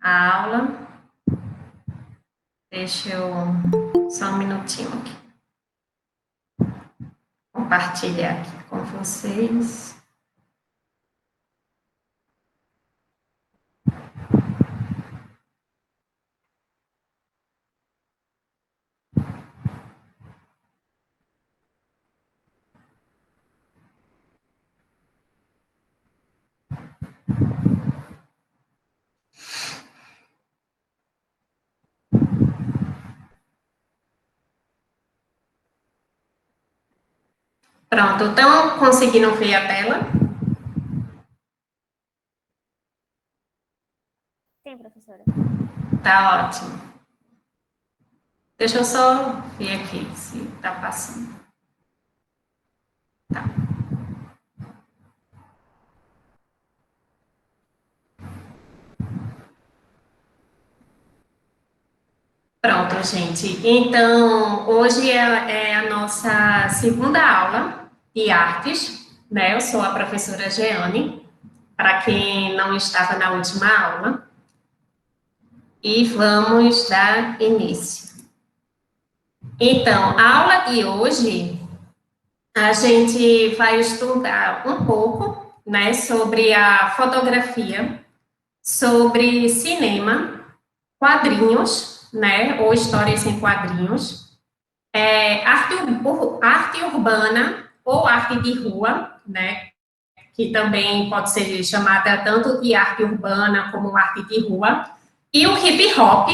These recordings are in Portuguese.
a aula. Deixa eu só um minutinho aqui. Compartilhar aqui com vocês. Pronto, estão conseguindo ver a tela? Sim, professora. Tá ótimo. Deixa eu só ver aqui se tá passando. Tá. Pronto, gente. Então, hoje é a nossa segunda aula de artes, né? Eu sou a professora Jeane, para quem não estava na última aula. E vamos dar início. Então, a aula de hoje, a gente vai estudar um pouco, né, sobre a fotografia, sobre cinema, quadrinhos, né, ou histórias em quadrinhos, arte urbana ou arte de rua, né, que também pode ser chamada tanto de arte urbana como arte de rua, e o hip hop,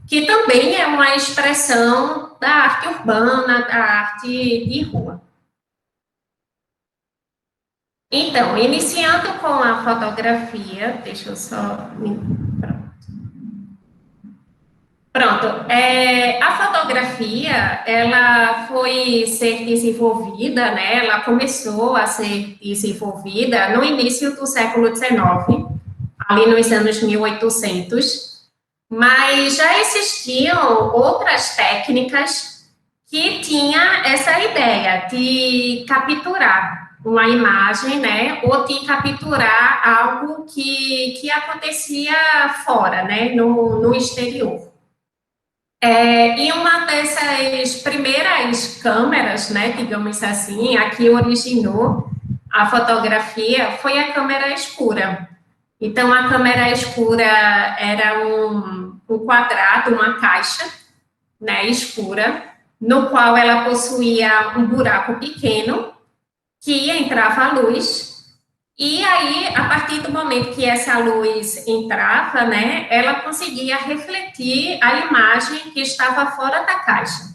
que também é uma expressão da arte urbana, da arte de rua. Então, iniciando com a fotografia, deixa eu só. Pronto. A fotografia, ela foi ser desenvolvida, né? Ela começou a ser desenvolvida no início do século XIX, ali nos anos 1800, mas já existiam outras técnicas que tinha essa ideia de capturar uma imagem, né, ou de capturar algo que acontecia fora, né, no exterior. E uma dessas primeiras câmeras, né, digamos assim, a que originou a fotografia foi a câmera escura. Então, a câmera escura era um quadrado, uma caixa, né, escura, no qual ela possuía um buraco pequeno que entrava a luz. E aí, a partir do momento que essa luz entrava, né, ela conseguia refletir a imagem que estava fora da caixa.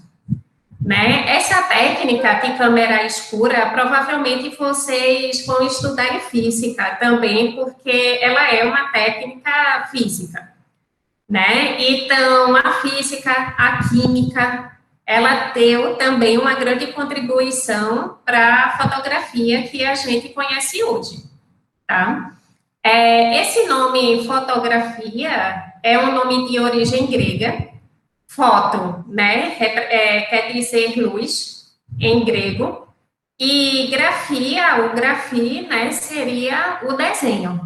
Né? Essa técnica de câmera escura, provavelmente vocês vão estudar em física também, porque ela é uma técnica física, né? Então, a física, a química, ela deu também uma grande contribuição para a fotografia que a gente conhece hoje, tá? Esse nome fotografia é um nome de origem grega. Foto, né, quer dizer luz, em grego, e grafia, o grafia, né, seria o desenho.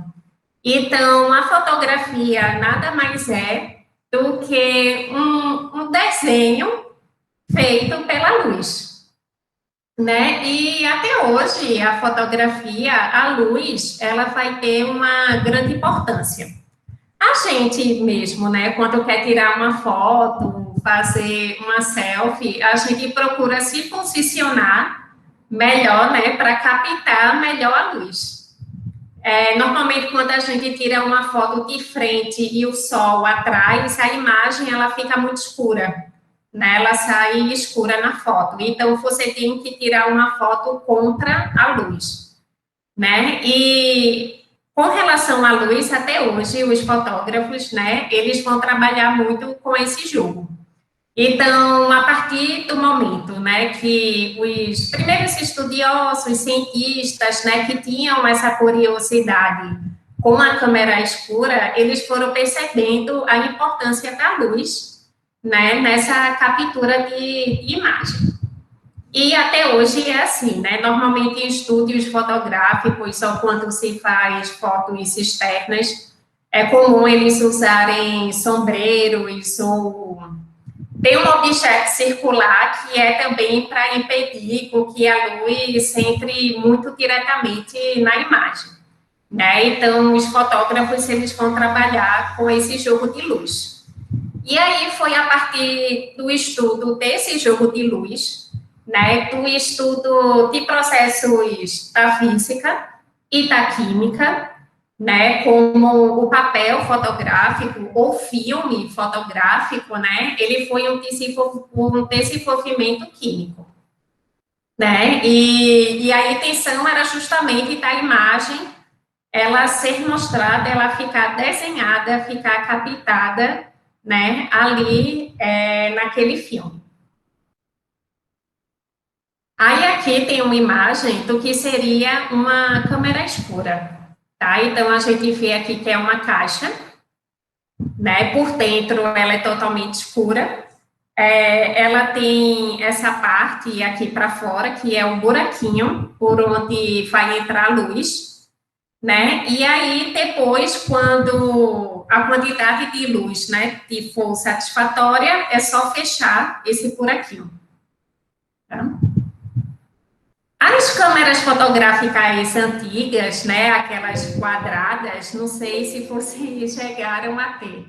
Então, a fotografia nada mais é do que um desenho feito pela luz, né? E até hoje, a fotografia, a luz, ela vai ter uma grande importância. A gente mesmo, né, quando quer tirar uma foto, fazer uma selfie, a gente procura se posicionar melhor, né, para captar melhor a luz. Normalmente, quando a gente tira uma foto de frente e o sol atrás, a imagem ela fica muito escura, né, ela sai escura na foto. Então, você tem que tirar uma foto contra a luz, né, e com relação à luz, até hoje, os fotógrafos, né, eles vão trabalhar muito com esse jogo. Então, a partir do momento, né, que os primeiros estudiosos, cientistas, né, que tinham essa curiosidade com a câmera escura, eles foram percebendo a importância da luz, né, nessa captura de imagem. E até hoje é assim, né? Normalmente em estúdios fotográficos, só quando se faz fotos externas, É comum eles usarem sombreiros ou tem um objeto circular que é também para impedir com que a luz entre muito diretamente na imagem, né? Então, os fotógrafos eles vão trabalhar com esse jogo de luz. E aí foi a partir do estudo desse jogo de luz, né, do estudo de processos da física e da química, né, como o papel fotográfico ou filme fotográfico, né, ele foi um desenvolvimento químico, né, e a intenção era justamente da imagem ela ser mostrada, ela ficar desenhada, ficar captada, né, ali naquele filme. Aí aqui tem uma imagem do que seria uma câmera escura, tá? Então a gente vê aqui que é uma caixa, né? Por dentro ela é totalmente escura. Ela tem essa parte aqui para fora que é o buraquinho por onde vai entrar a luz, né? E aí depois, quando a quantidade de luz, né, for satisfatória, é só fechar esse buraquinho. Tá? As câmeras fotográficas antigas, né, aquelas quadradas, não sei se vocês chegaram a ter.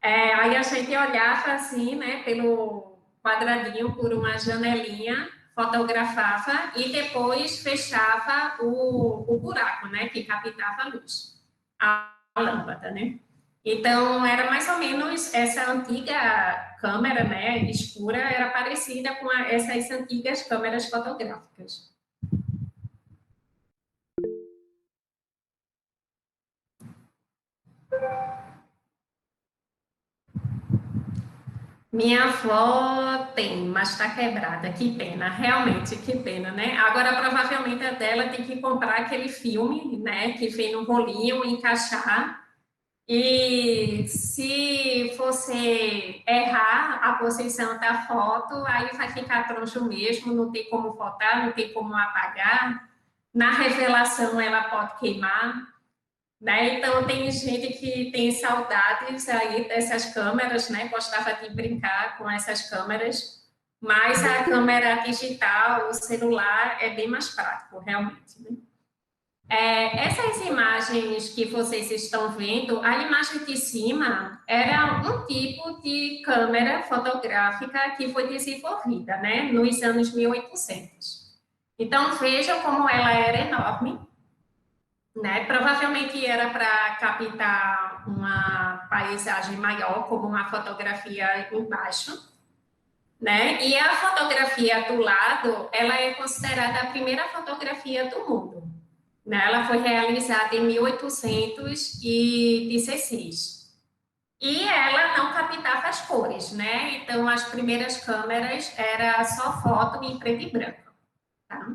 Aí a gente olhava assim, né, pelo quadradinho, por uma janelinha, fotografava e depois fechava o buraco, né, que captava a luz, a lâmpada, né. Então, era mais ou menos essa antiga câmera, né, escura, era parecida com essas antigas câmeras fotográficas. Minha avó tem, mas está quebrada. Que pena, realmente, que pena, né? Agora, provavelmente, a dela tem que comprar aquele filme, né? Que vem no rolinho, encaixar. E se você errar a posição da foto, aí vai ficar troncho mesmo, não tem como voltar, não tem como apagar. Na revelação, ela pode queimar. Né? Então, tem gente que tem saudades aí dessas câmeras, né? Gostava de brincar com essas câmeras, mas a câmera digital, o celular, é bem mais prático, realmente. Né? Essas imagens que vocês estão vendo, a imagem de cima era um tipo de câmera fotográfica que foi desenvolvida, né? Nos anos 1800. Então, vejam como ela era enorme, né? Provavelmente era para captar uma paisagem maior, como uma fotografia embaixo, né? E a fotografia do lado, ela é considerada a primeira fotografia do mundo, né? Ela foi realizada em 1816. E ela não captava as cores, né? Então, as primeiras câmeras era só foto em preto e branco, tá?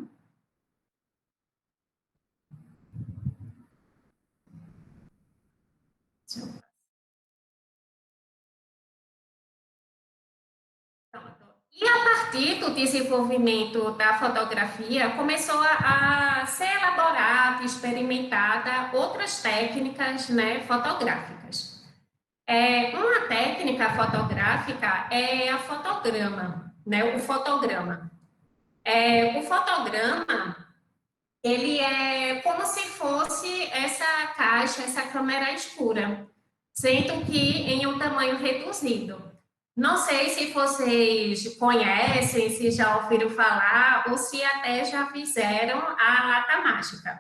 Pronto. E a partir do desenvolvimento da fotografia, começou a ser elaborada, experimentada outras técnicas, né, fotográficas. Uma técnica fotográfica é a fotograma, né, o fotograma. O fotograma, ele é como se fosse essa caixa, essa câmera escura, sendo que em um tamanho reduzido. Não sei se vocês conhecem, se já ouviram falar, ou se até já fizeram a lata mágica.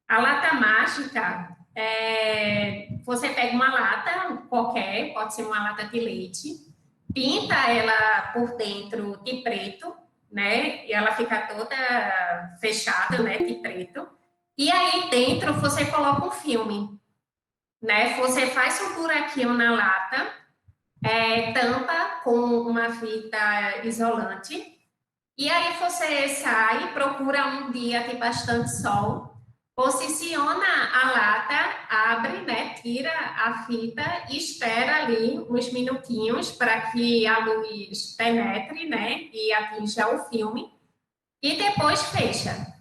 A lata mágica, você pega uma lata qualquer, pode ser uma lata de leite, pinta ela por dentro de preto, né? E ela fica toda fechada, né? De preto. E aí dentro você coloca um filme, né? Você faz um buraquinho na lata, tampa com uma fita isolante. E aí você sai, procura um dia de bastante sol, posiciona a lata, abre, né, tira a fita e espera ali uns minutinhos para que a luz penetre, né, e atinja o filme, e depois fecha.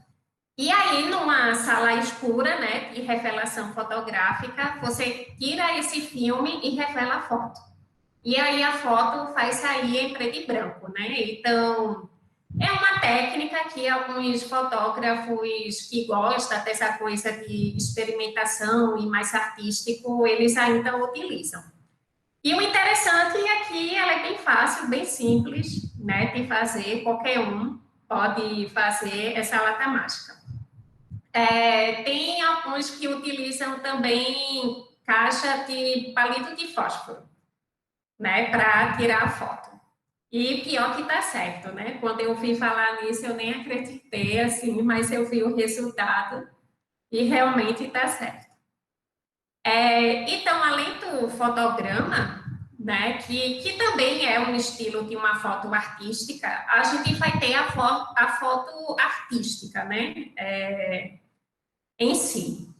E aí, numa sala escura, né, de revelação fotográfica, você tira esse filme e revela a foto. E aí a foto faz sair em preto e branco, né? Então, é uma técnica que alguns fotógrafos que gostam dessa coisa de experimentação e mais artístico, eles ainda utilizam. E o interessante é que ela é bem fácil, bem simples, né, de fazer, qualquer um pode fazer essa lata mágica. Tem alguns que utilizam também caixa de palito de fósforo, né, para tirar a foto. E pior que tá certo, né? Quando eu fui falar nisso, eu nem acreditei, assim, mas eu vi o resultado e realmente tá certo. Então, além do fotograma, né, que também é um estilo de uma foto artística, a gente vai ter a foto artística, né, em si.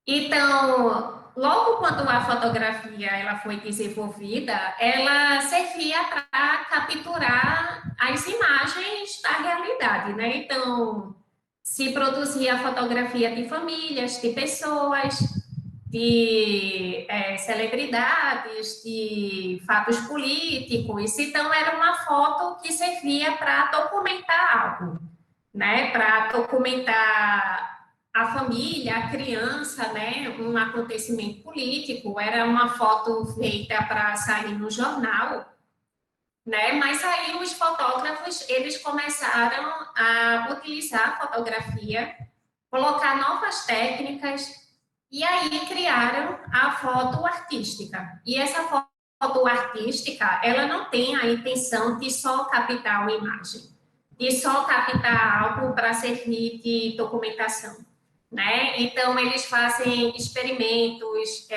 Então, logo quando a fotografia ela foi desenvolvida, ela servia para capturar as imagens da realidade, né? Então, se produzia fotografia de famílias, de pessoas, de celebridades, de fatos políticos. Então, era uma foto que servia para documentar algo, né? Para documentar a família, a criança, né, um acontecimento político, era uma foto feita para sair no jornal, né, mas aí os fotógrafos, eles começaram a utilizar a fotografia, colocar novas técnicas, e aí criaram a foto artística. E essa foto artística, ela não tem a intenção de só captar uma imagem, de só captar algo para servir de documentação, né? Então, eles fazem experimentos,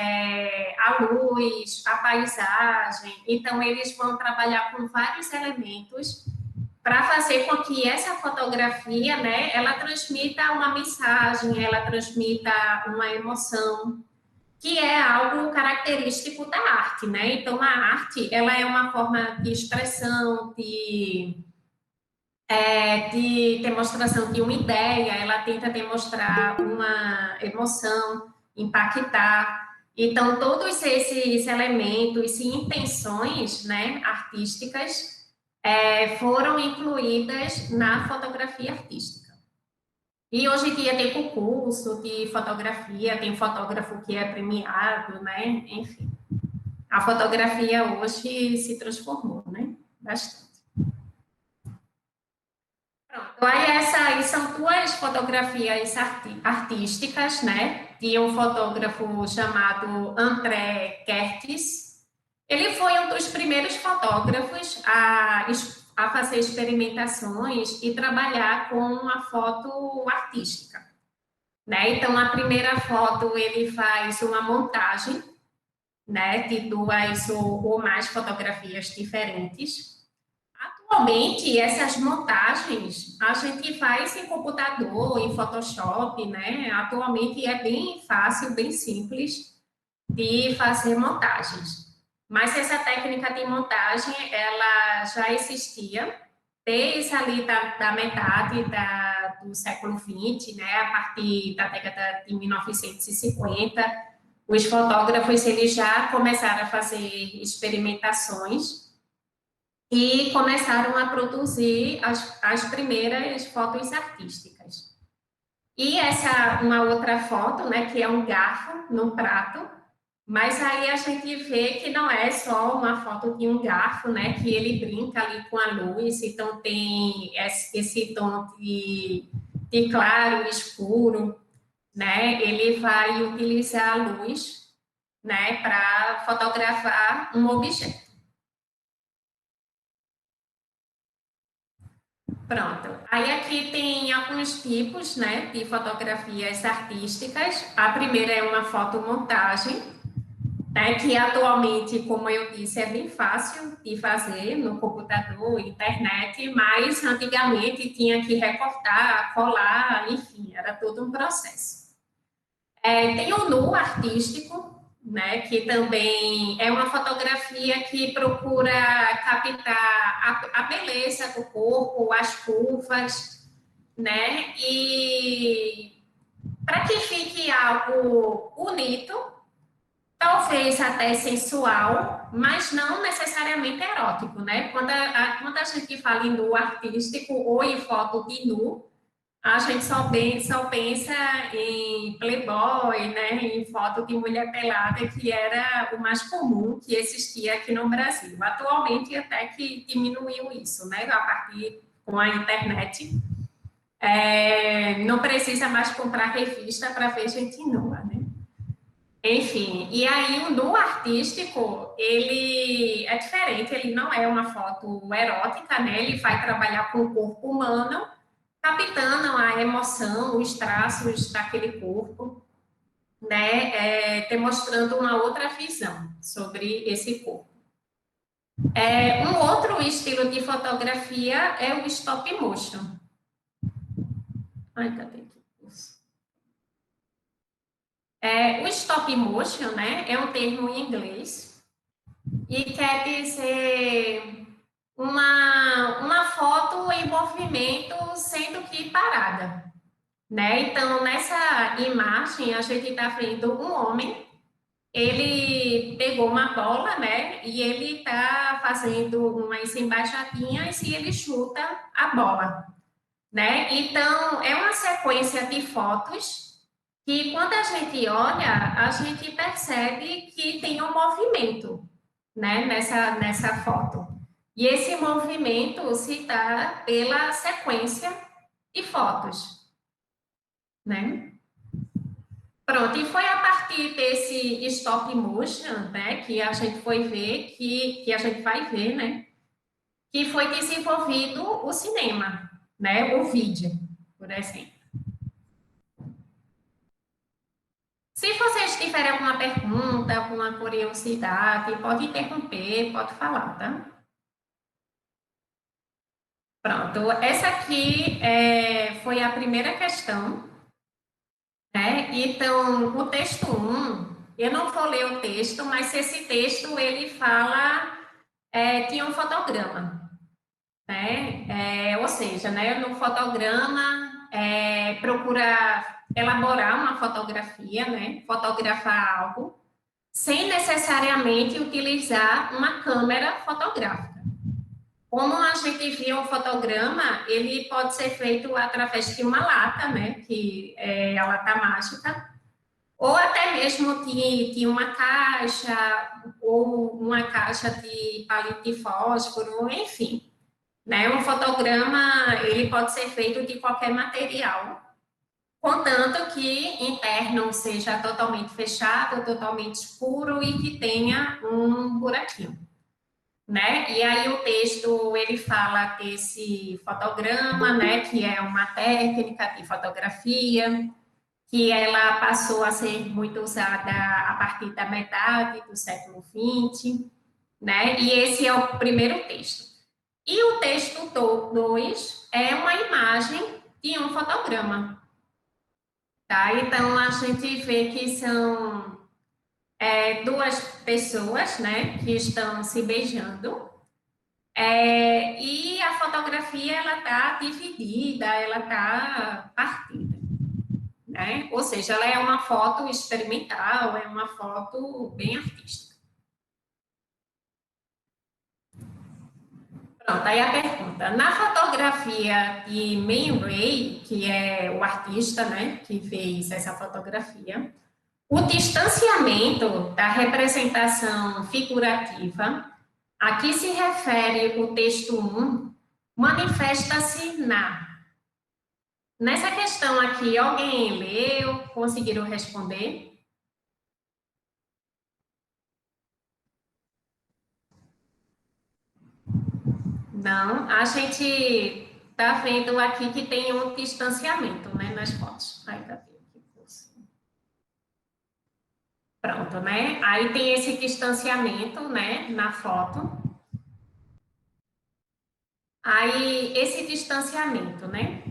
a luz, a paisagem. Então, eles vão trabalhar com vários elementos para fazer com que essa fotografia, né, ela transmita uma mensagem, ela transmita uma emoção, que é algo característico da arte, né? Então, a arte, ela é uma forma de expressão, de demonstração de uma ideia, ela tenta demonstrar uma emoção, impactar. Então, todos esses elementos e intenções, né, artísticas foram incluídas na fotografia artística. E hoje em dia tem concurso de fotografia, tem fotógrafo que é premiado, né? Enfim, a fotografia hoje se transformou, né? Bastante. Pronto, aí essa aí são duas fotografias artísticas, né? De um fotógrafo chamado André Kertész. Ele foi um dos primeiros fotógrafos a fazer experimentações e trabalhar com a foto artística, né? Então, a primeira foto ele faz uma montagem, né? De duas ou mais fotografias diferentes. Atualmente, essas montagens a gente faz em computador, em Photoshop, né? Atualmente é bem fácil, bem simples de fazer montagens. Mas essa técnica de montagem, ela já existia desde ali da metade do século XX, né? A partir da década de 1950, os fotógrafos eles já começaram a fazer experimentações e começaram a produzir as primeiras fotos artísticas. E essa, uma outra foto, né, que é um garfo num prato, mas aí a gente vê que não é só uma foto de um garfo, né, que ele brinca ali com a luz, então tem esse tom de claro e escuro, né, ele vai utilizar a luz, né, para fotografar um objeto. Pronto. Aí aqui tem alguns tipos, né, de fotografias artísticas. A primeira é uma fotomontagem, né, que atualmente, como eu disse, é bem fácil de fazer no computador, internet, mas antigamente tinha que recortar, colar, enfim, era todo um processo. Tem o nu artístico, né, que também é uma fotografia que procura captar a beleza do corpo, as curvas, né? E para que fique algo bonito, talvez até sensual, mas não necessariamente erótico, né? Quando a gente fala em nu artístico ou em foto de nu, a gente só pensa em Playboy, né? Em foto de mulher pelada, que era o mais comum que existia aqui no Brasil. Atualmente, até que diminuiu isso, né? A partir com a internet. Não precisa mais comprar revista para ver gente nua, né? Enfim, e aí o nu artístico, ele é diferente, ele não é uma foto erótica, né? Ele vai trabalhar com o corpo humano, captando a emoção, os traços daquele corpo, né? Demonstrando uma outra visão sobre esse corpo. Um outro estilo de fotografia é o stop motion. Ai, cadê aqui? O stop motion, né, é um termo em inglês e quer dizer uma foto em movimento sendo que parada, né? Então, nessa imagem, a gente está vendo um homem, ele pegou uma bola, né? E ele está fazendo umas embaixadinhas e ele chuta a bola, né? Então, é uma sequência de fotos que, quando a gente olha, a gente percebe que tem um movimento, né, nessa foto. E esse movimento se dá pela sequência de fotos, né? Pronto, e foi a partir desse stop motion, né, que a gente foi ver, que a gente vai ver, né, que foi desenvolvido o cinema, né, o vídeo, por exemplo. Se vocês tiverem alguma pergunta, alguma curiosidade, pode interromper, pode falar, tá? Pronto, essa aqui foi a primeira questão, né? Então, o texto um, eu não vou ler o texto, mas esse texto, ele fala de um fotograma, né? Ou seja, né, no fotograma, procura elaborar uma fotografia, né? Fotografar algo, sem necessariamente utilizar uma câmera fotográfica. Como a gente viu o fotograma, ele pode ser feito através de uma lata, né, que é a lata mágica, ou até mesmo de uma caixa, ou uma caixa de palito de fósforo, enfim. Né, um fotograma, ele pode ser feito de qualquer material, contanto que interno seja totalmente fechado, totalmente escuro e que tenha um buraquinho, né? E aí o texto ele fala desse fotograma, né, que é uma técnica de fotografia que ela passou a ser muito usada a partir da metade do século XX, né? E esse é o primeiro texto. E o texto 2 é uma imagem de um fotograma, tá? Então a gente vê que são duas pessoas, né, que estão se beijando. E a fotografia, ela está dividida, ela está partida, né? Ou seja, ela é uma foto experimental, é uma foto bem artística. Pronto, aí a pergunta. Na fotografia de Man Ray, que é o artista, né, que fez essa fotografia, o distanciamento da representação figurativa, a que se refere o texto 1, manifesta-se na. Nessa questão aqui, alguém leu, conseguiram responder? Não, a gente está vendo aqui que tem um distanciamento, né, nas fotos. Aí, cadê aqui? Pronto, né? Aí tem esse distanciamento, né, na foto. Aí, esse distanciamento, né,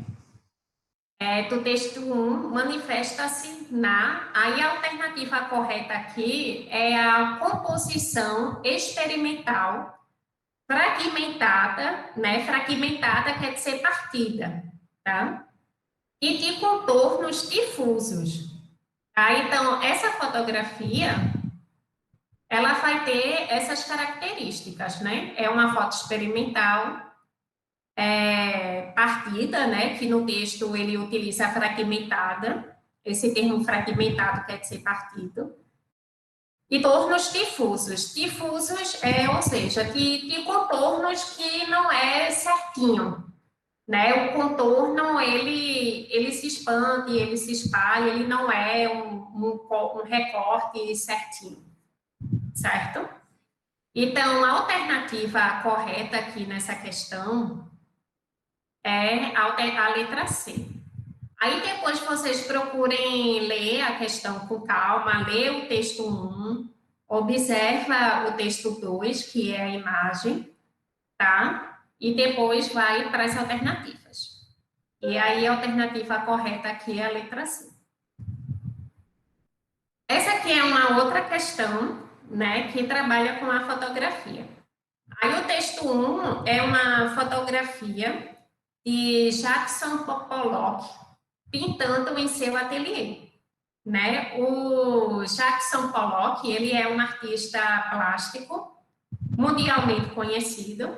do texto 1 manifesta-se na. Aí, a alternativa correta aqui é a composição experimental fragmentada, né? Fragmentada quer dizer partida, tá? e de contornos difusos. Tá? Então, essa fotografia, ela vai ter essas características, né? É uma foto experimental, partida, né? Que no texto ele utiliza fragmentada. Esse termo fragmentado quer dizer partido. E contornos difusos. Difusos ou seja, de contornos que não é certinho, né? O contorno, ele se expande, ele se espalha, ele não é um recorte certinho, certo? Então, a alternativa correta aqui nessa questão é a letra C. Aí depois vocês procurem ler a questão com calma, ler o texto 1, observa o texto 2, que é a imagem, tá? E depois vai para as alternativas. E aí a alternativa correta aqui é a letra C. Essa aqui é uma outra questão, né, que trabalha com a fotografia. Aí o texto 1 é uma fotografia de Jackson Pollock pintando em seu ateliê, né? O Jackson Pollock, ele é um artista plástico mundialmente conhecido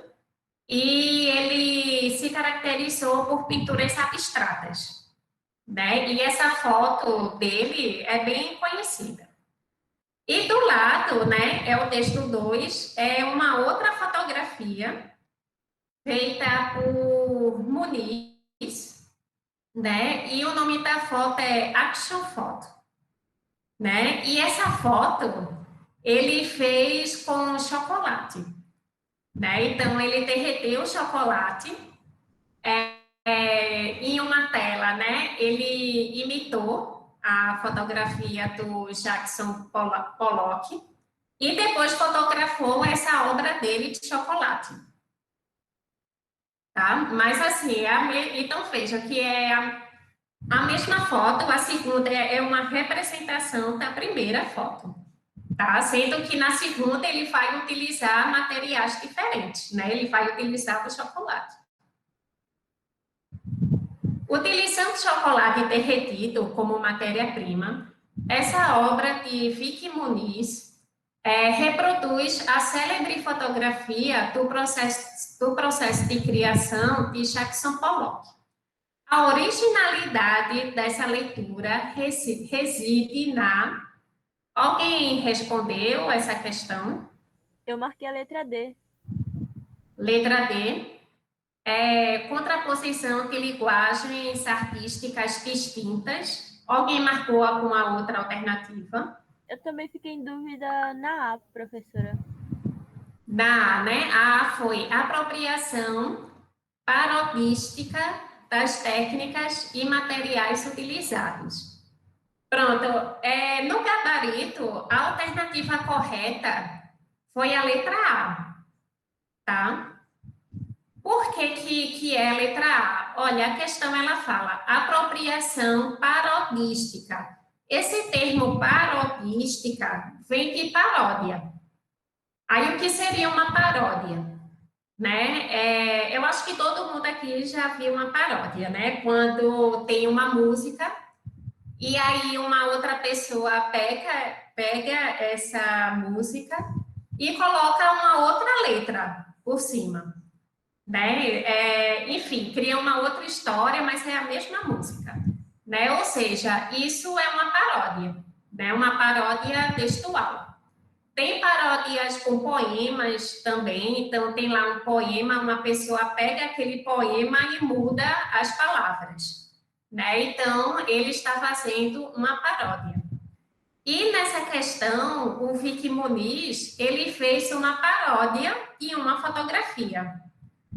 e ele se caracterizou por pinturas abstratas, né? E essa foto dele é bem conhecida. E do lado, né, é o texto 2, é uma outra fotografia feita por Muniz, né? E o nome da foto é Action Photo, né? E essa foto ele fez com chocolate, né? Então ele derreteu o chocolate em uma tela, né? Ele imitou a fotografia do Jackson Pollock e depois fotografou essa obra dele de chocolate. Tá? Mas assim, então veja que é a mesma foto, a segunda é uma representação da primeira foto, tá? Sendo que na segunda ele vai utilizar materiais diferentes, né? Ele vai utilizar o chocolate. Utilizando chocolate derretido como matéria-prima, essa obra de Vicky Muniz reproduz a célebre fotografia do processo de criação de Jackson Pollock. A originalidade dessa leitura reside na. Alguém respondeu essa questão? Eu marquei a letra D. Letra D. Contraposição de linguagens artísticas distintas. Alguém marcou alguma outra alternativa? Eu também fiquei em dúvida na A, professora. Da A, né? A A foi apropriação parodística das técnicas e materiais utilizados. Pronto, no gabarito, a alternativa correta foi a letra A, tá? Por que é a letra A? Olha, a questão ela fala apropriação parodística. Esse termo parodística vem de paródia. Aí o que seria uma paródia? Né? Eu acho que todo mundo aqui já viu uma paródia, né? Quando tem uma música e aí uma outra pessoa pega essa música e coloca uma outra letra por cima, né? Enfim, cria uma outra história, mas é a mesma música, né? Ou seja, isso é uma paródia, né? Uma paródia textual. Tem paródias com poemas também, então tem lá um poema, uma pessoa pega aquele poema e muda as palavras, né? Então ele está fazendo uma paródia. E nessa questão, o Vicky Muniz, ele fez uma paródia de uma fotografia,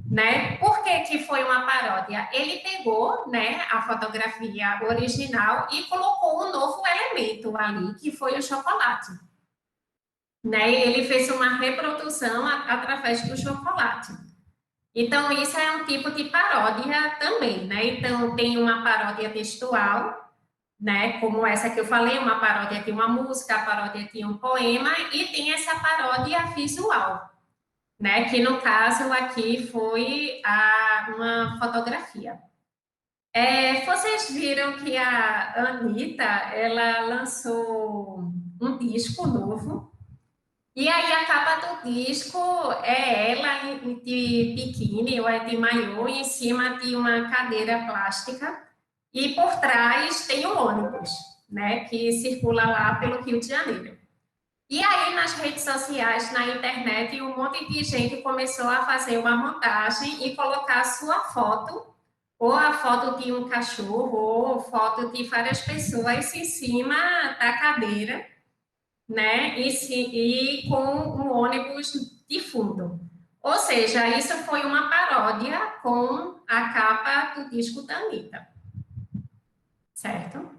né? Por que que foi uma paródia? Ele pegou, né, a fotografia original e colocou um novo elemento ali, que foi o chocolate, né? Ele fez uma reprodução através do chocolate. Então, isso é um tipo de paródia também, né? Então, tem uma paródia textual, né? Como essa que eu falei, uma paródia de uma música, a paródia de um poema, e tem essa paródia visual, né? Que no caso aqui foi uma fotografia. Vocês viram que a Anitta, ela lançou um disco novo, e aí a capa do disco é ela de biquíni ou é de maiô em cima de uma cadeira plástica, e por trás tem um ônibus, né, que circula lá pelo Rio de Janeiro. E aí, nas redes sociais, na internet, um monte de gente começou a fazer uma montagem e colocar a sua foto, ou a foto de um cachorro, ou foto de várias pessoas em cima da cadeira, né? E com um ônibus de fundo. Ou seja, isso foi uma paródia com a capa do disco da Anitta, certo?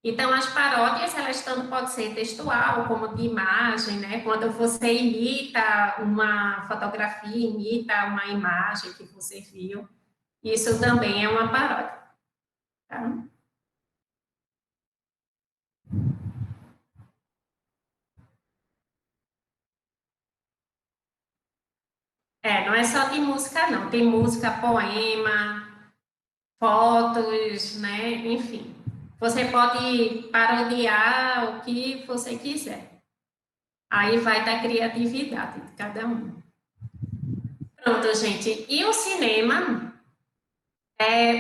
Então, as paródias, elas tanto podem ser textual, como de imagem, né? Quando você imita uma fotografia, imita uma imagem que você viu, isso também é uma paródia, tá? Não é só de música, não. Tem música, poema, fotos, né? Enfim. Você pode parodiar o que você quiser. Aí vai da criatividade de cada um. Pronto, gente. E o cinema?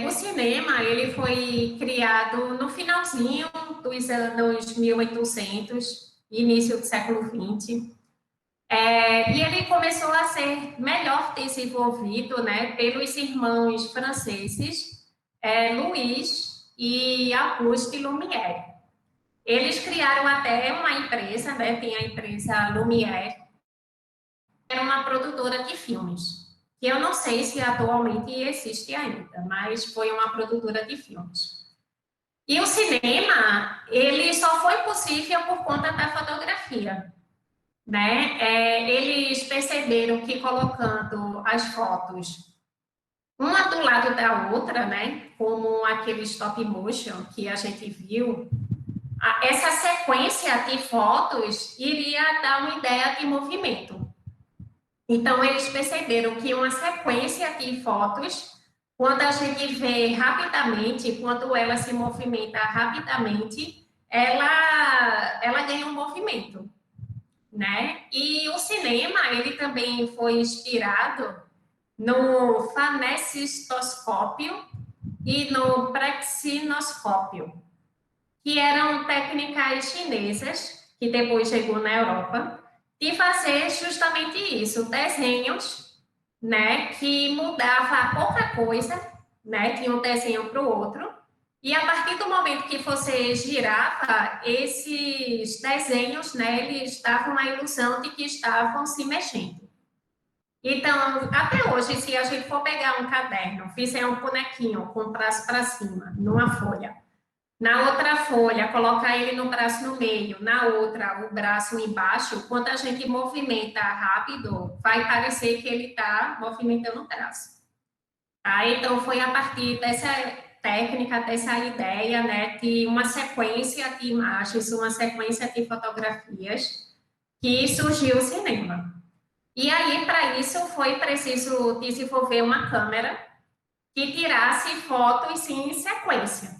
O cinema, ele foi criado no finalzinho dos anos 1800, início do século XX, e ele começou a ser melhor desenvolvido, né, pelos irmãos franceses, Louis e Auguste Lumière. Eles criaram até uma empresa, né, tem a empresa Lumière, era uma produtora de filmes, que eu não sei se atualmente existe ainda, mas foi uma produtora de filmes. E o cinema, ele só foi possível por conta da fotografia, né? Eles perceberam que colocando as fotos uma do lado da outra, né, como aquele stop motion que a gente viu, essa sequência de fotos iria dar uma ideia de movimento. Então, eles perceberam que uma sequência de fotos, quando a gente vê rapidamente, quando ela se movimenta rapidamente, ela ganha um movimento, né? E o cinema, ele também foi inspirado no fanecistoscópio e no praxinoscópio, que eram técnicas chinesas, que depois chegou na Europa, de fazer justamente isso, desenhos, né, que mudava pouca coisa, né, de um desenho para o outro, e a partir do momento que você girava, esses desenhos, né, eles davam a ilusão de que estavam se mexendo. Então, até hoje, se a gente for pegar um caderno, fizer um bonequinho com o braço para cima, numa folha, na outra folha, colocar ele no braço no meio, na outra, o braço embaixo, quando a gente movimenta rápido, vai parecer que ele está movimentando o braço. Tá? Então, foi a partir dessa técnica, dessa ideia, né, de uma sequência de imagens, uma sequência de fotografias, que surgiu o cinema. E aí, para isso, foi preciso desenvolver uma câmera que tirasse fotos em sequência,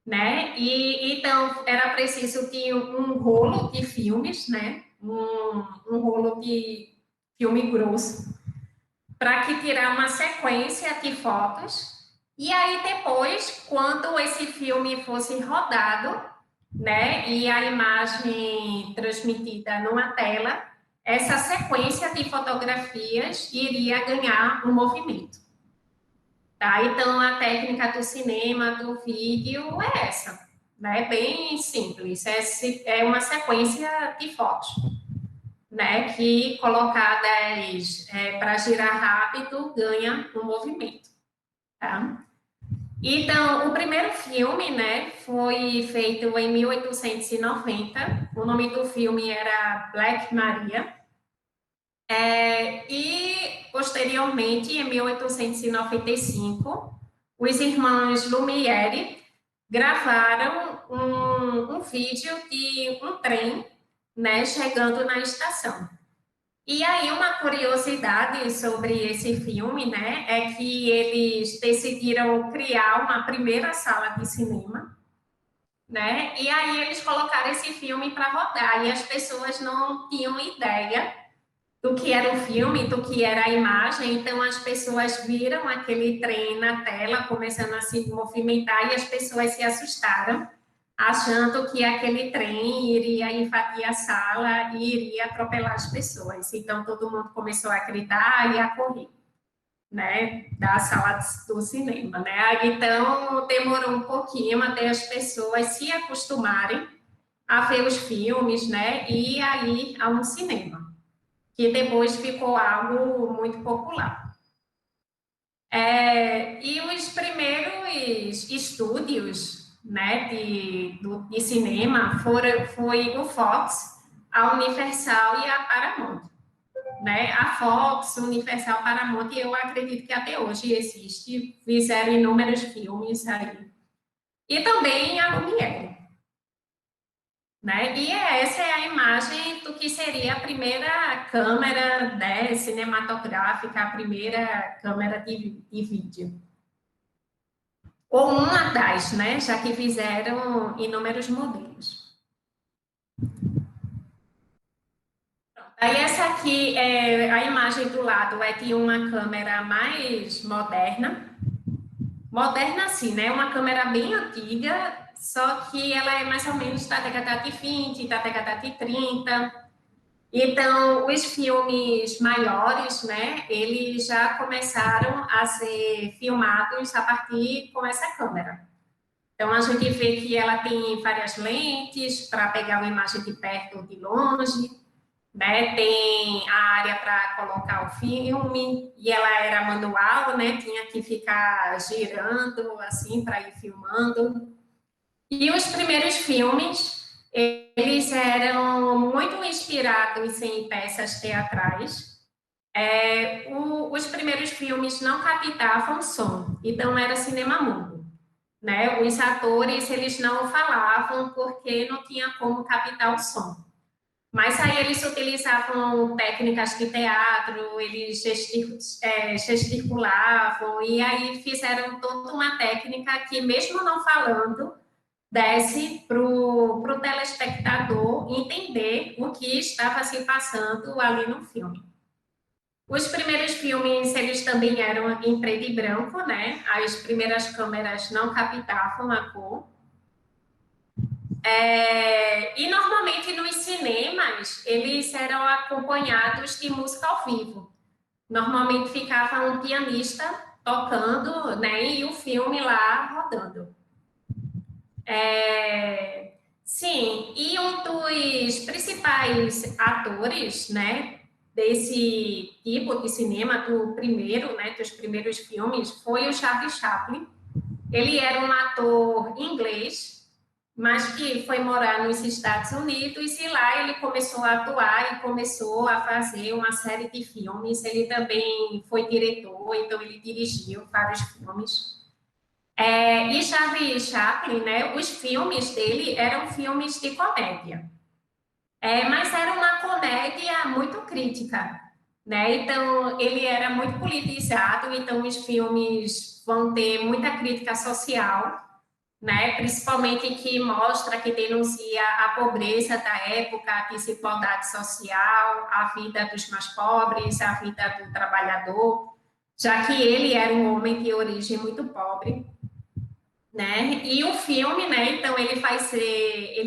né? E então era preciso de um rolo de filmes, né? Um rolo de filme grosso para que tirar uma sequência de fotos. E aí depois, quando esse filme fosse rodado, né? E a imagem transmitida numa tela, essa sequência de fotografias iria ganhar um movimento. Tá? Então, a técnica do cinema, do vídeo, é essa, né? Bem simples, é uma sequência de fotos, né? Que colocadas para girar rápido, ganha um movimento, tá? Então, o primeiro filme, né, foi feito em 1890, o nome do filme era Black Maria, e, posteriormente, em 1895, os irmãos Lumière gravaram um vídeo de um trem, né, chegando na estação. E aí, uma curiosidade sobre esse filme, né, é que eles decidiram criar uma primeira sala de cinema, né, e aí eles colocaram esse filme para rodar, e as pessoas não tinham ideia do que era o filme, do que era a imagem, então as pessoas viram aquele trem na tela começando a se movimentar e as pessoas se assustaram, achando que aquele trem iria invadir a sala e iria atropelar as pessoas. Então todo mundo começou a gritar e a correr, né, da sala do cinema, né? Então demorou um pouquinho até as pessoas se acostumarem a ver os filmes, né, e a ir a um cinema que depois ficou algo muito popular. E os primeiros estúdios, né, de cinema foi o Fox, a Universal e a Paramount. Né? A Fox, Universal, Paramount, eu acredito que até hoje existe, fizeram inúmeros filmes aí. E também a Lumière. Né? E essa é a imagem do que seria a primeira câmera, né, cinematográfica, a primeira câmera de vídeo. Ou uma das, né, já que fizeram inúmeros modelos. Aí essa aqui, a imagem do lado é de uma câmera mais moderna. Moderna assim, né, uma câmera bem antiga, só que ela é mais ou menos da década de 20, da década de 30. Então, os filmes maiores, né, eles já começaram a ser filmados a partir com essa câmera. Então, a gente vê que ela tem várias lentes para pegar uma imagem de perto ou de longe, né, tem a área para colocar o filme, e ela era manual, né, tinha que ficar girando, assim, para ir filmando. E os primeiros filmes, eles eram muito inspirados em peças teatrais. Os primeiros filmes não captavam som, então era cinema mudo. Né? Os atores, eles não falavam porque não tinha como captar o som. Mas aí eles utilizavam técnicas de teatro, eles gesticulavam, e aí fizeram toda uma técnica que, mesmo não falando, desse para o telespectador entender o que estava se passando ali no filme. Os primeiros filmes, eles também eram em preto e branco, né? As primeiras câmeras não captavam a cor. E normalmente nos cinemas, eles eram acompanhados de música ao vivo. Normalmente ficava um pianista tocando, né? E o filme lá rodando. Sim, e um dos principais atores, né, desse tipo de cinema, do primeiro, né, dos primeiros filmes, foi o Charlie Chaplin. Ele era um ator inglês, mas que foi morar nos Estados Unidos e lá ele começou a atuar e começou a fazer uma série de filmes. Ele também foi diretor, então ele dirigiu vários filmes. E Charlie Chaplin, né, os filmes dele eram filmes de comédia, mas era uma comédia muito crítica, né? Então ele era muito politizado, então os filmes vão ter muita crítica social, né? Principalmente que mostra, que denuncia a pobreza da época, a desigualdade social, a vida dos mais pobres, a vida do trabalhador, já que ele era um homem de origem muito pobre. Né? E o filme, né? Então ele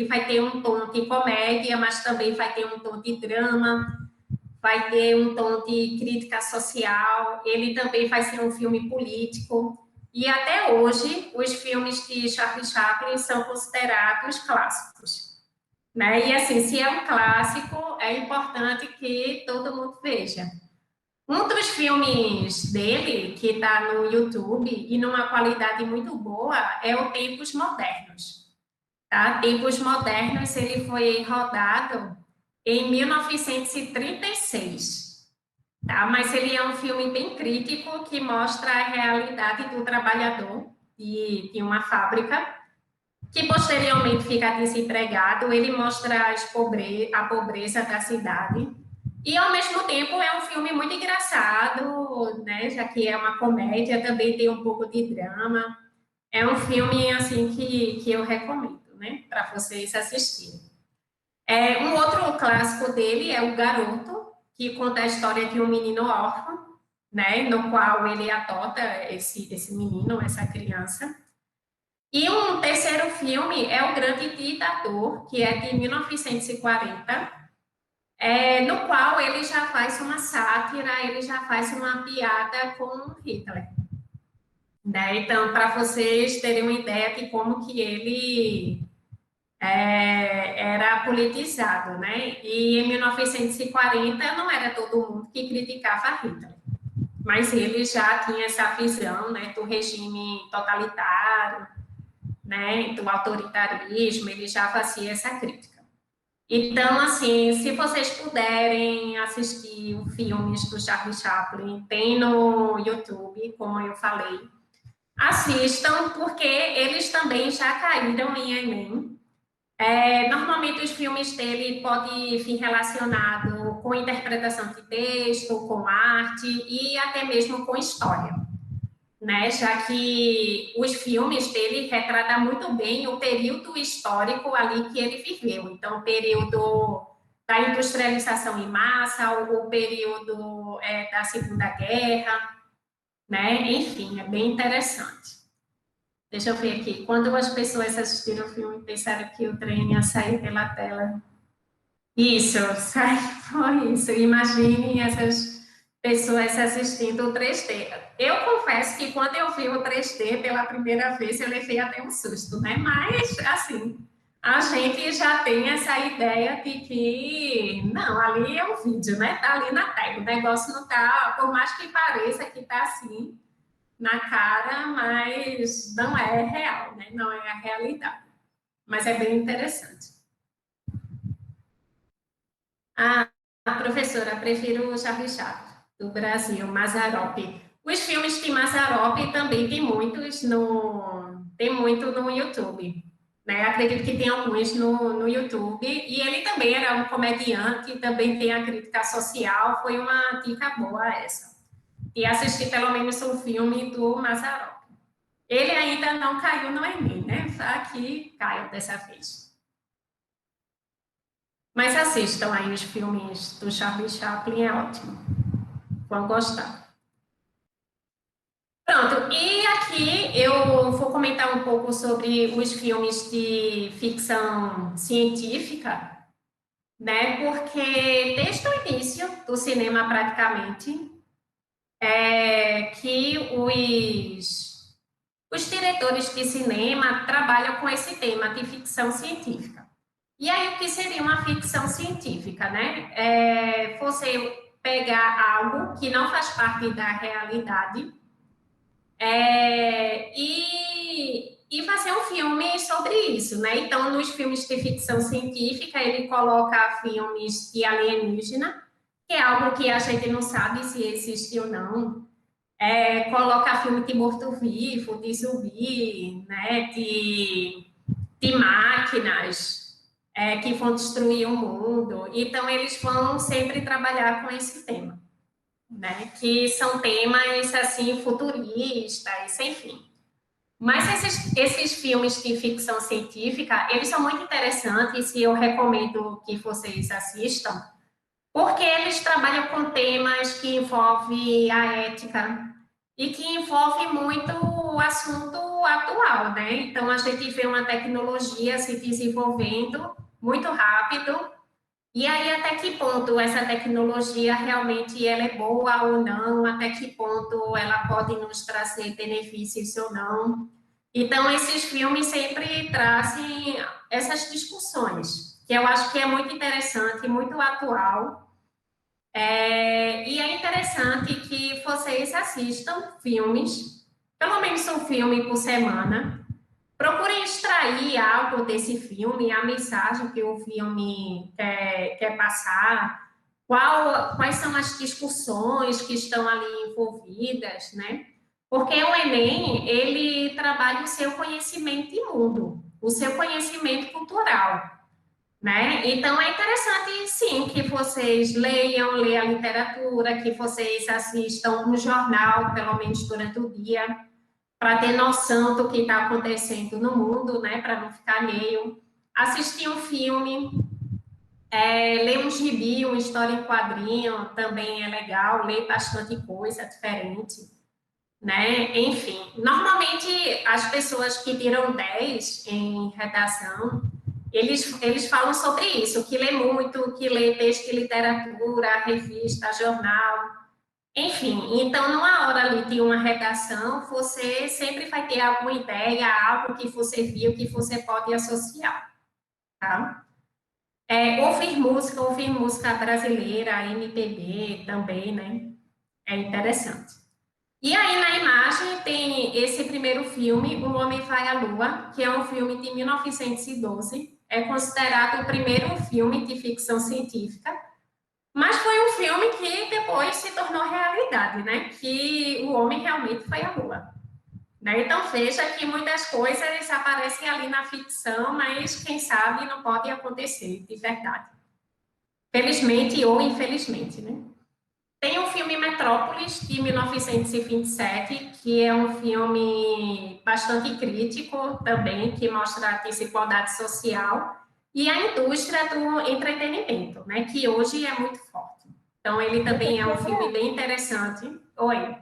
vai ter um tom de comédia, mas também vai ter um tom de drama, vai ter um tom de crítica social. Ele também vai ser um filme político. E até hoje os filmes de Charlie Chaplin são considerados clássicos, né? E assim, se é um clássico, é importante que todo mundo veja. Um dos filmes dele, que está no YouTube e numa qualidade muito boa, é o Tempos Modernos. Tá? Tempos Modernos, ele foi rodado em 1936. Tá? Mas ele é um filme bem crítico que mostra a realidade do trabalhador de uma fábrica, que posteriormente fica desempregado. Ele mostra a pobreza da cidade, E, ao mesmo tempo, é um filme muito engraçado, né? Já que é uma comédia, também tem um pouco de drama. É um filme, assim, que eu recomendo, né? Para vocês assistirem. Um outro clássico dele é O Garoto, que conta a história de um menino órfão, né? No qual ele adota esse menino, essa criança. E um terceiro filme é O Grande Ditador, que é de 1940, no qual ele já faz uma sátira, ele já faz uma piada com Hitler. Né? Então, para vocês terem uma ideia de como que ele era politizado, né? E em 1940 não era todo mundo que criticava Hitler, mas ele já tinha essa visão, né, do regime totalitário, né, do autoritarismo, ele já fazia essa crítica. Então, assim, se vocês puderem assistir os filmes do Charlie Chaplin, tem no YouTube, como eu falei, assistam, porque eles também já caíram em Enem. Normalmente os filmes dele podem vir relacionado com interpretação de texto, com arte e até mesmo com história, né? Já que os filmes dele retratam muito bem o período histórico ali que ele viveu. Então, o período da industrialização em massa, o período da Segunda Guerra, né? Enfim, é bem interessante. Deixa eu ver aqui. Quando as pessoas assistiram o filme, pensaram que o trem ia sair pela tela. Isso, foi isso. Imaginem essas pessoas assistindo o 3D. Eu confesso que quando eu vi o 3D pela primeira vez, eu levei até um susto, né? Mas, assim, a gente já tem essa ideia de que, não, ali é um vídeo, né? Tá ali na tela. O negócio não tá, por mais que pareça que tá assim, na cara, mas não é real, né? Não é a realidade. Mas é bem interessante. Ah, professora, prefiro o Charlie Chaplin, do Brasil, Mazzaropi. Os filmes de Mazzaropi também tem muito no YouTube. Né? Acredito que tem alguns no YouTube. E ele também era um comediante, também tem a crítica social. Foi uma dica boa essa. E assistir pelo menos um filme do Mazzaropi. Ele ainda não caiu no Enem, né? Aqui caiu dessa vez. Mas assistam aí os filmes do Charlie Chaplin, é ótimo. Vão gostar. Pronto, e aqui eu vou comentar um pouco sobre os filmes de ficção científica, né? Porque desde o início do cinema, praticamente, que os diretores de cinema trabalham com esse tema de ficção científica. E aí, o que seria uma ficção científica, né? Você pegar algo que não faz parte da realidade e fazer um filme sobre isso, né? Então, nos filmes de ficção científica, ele coloca filmes de alienígena, que é algo que a gente não sabe se existe ou não. Coloca filme de morto-vivo, de zumbi, né? De máquinas que vão destruir o mundo. Então, eles vão sempre trabalhar com esse tema, né? Que são temas, assim, futuristas, enfim. Mas esses filmes de ficção científica, eles são muito interessantes e eu recomendo que vocês assistam, porque eles trabalham com temas que envolvem a ética e que envolvem muito o assunto atual, né? Então, a gente vê uma tecnologia se desenvolvendo muito rápido, e aí até que ponto essa tecnologia realmente ela é boa ou não, até que ponto ela pode nos trazer benefícios ou não. Então, esses filmes sempre trazem essas discussões, que eu acho que é muito interessante, muito atual, e é interessante que vocês assistam filmes, pelo menos um filme por semana. Procurem extrair algo desse filme, a mensagem que o filme quer passar, quais são as discussões que estão ali envolvidas, né? Porque o Enem, ele trabalha o seu conhecimento de mundo, o seu conhecimento cultural, né? Então, é interessante, sim, que vocês leiam a literatura, que vocês assistam um jornal, pelo menos durante o dia, para ter noção do que está acontecendo no mundo, né? Para não ficar alheio. Assistir um filme, ler um gibi, uma história em quadrinho, também é legal, ler bastante coisa diferente, né? Enfim, normalmente as pessoas que tiram 10 em redação, eles falam sobre isso, que lê muito, que lê texto de literatura, revista, jornal, enfim. Então, numa hora ali de uma redação, você sempre vai ter alguma ideia, algo que você viu, que você pode associar, tá? Ouvir música brasileira, MPB também, né? É interessante. E aí, na imagem, tem esse primeiro filme, O Homem Vai à Lua, que é um filme de 1912. É considerado o primeiro filme de ficção científica, mas foi um filme que depois se tornou realidade, né? Que o homem realmente foi à Lua. Né? Então, veja que muitas coisas aparecem ali na ficção, mas quem sabe não pode acontecer de verdade. Felizmente ou infelizmente, né? Tem o filme Metrópolis, de 1927, que é um filme bastante crítico também, que mostra a desigualdade social e a indústria do entretenimento, né, que hoje é muito forte. Então, ele também é um filme Professora, bem interessante. Oi.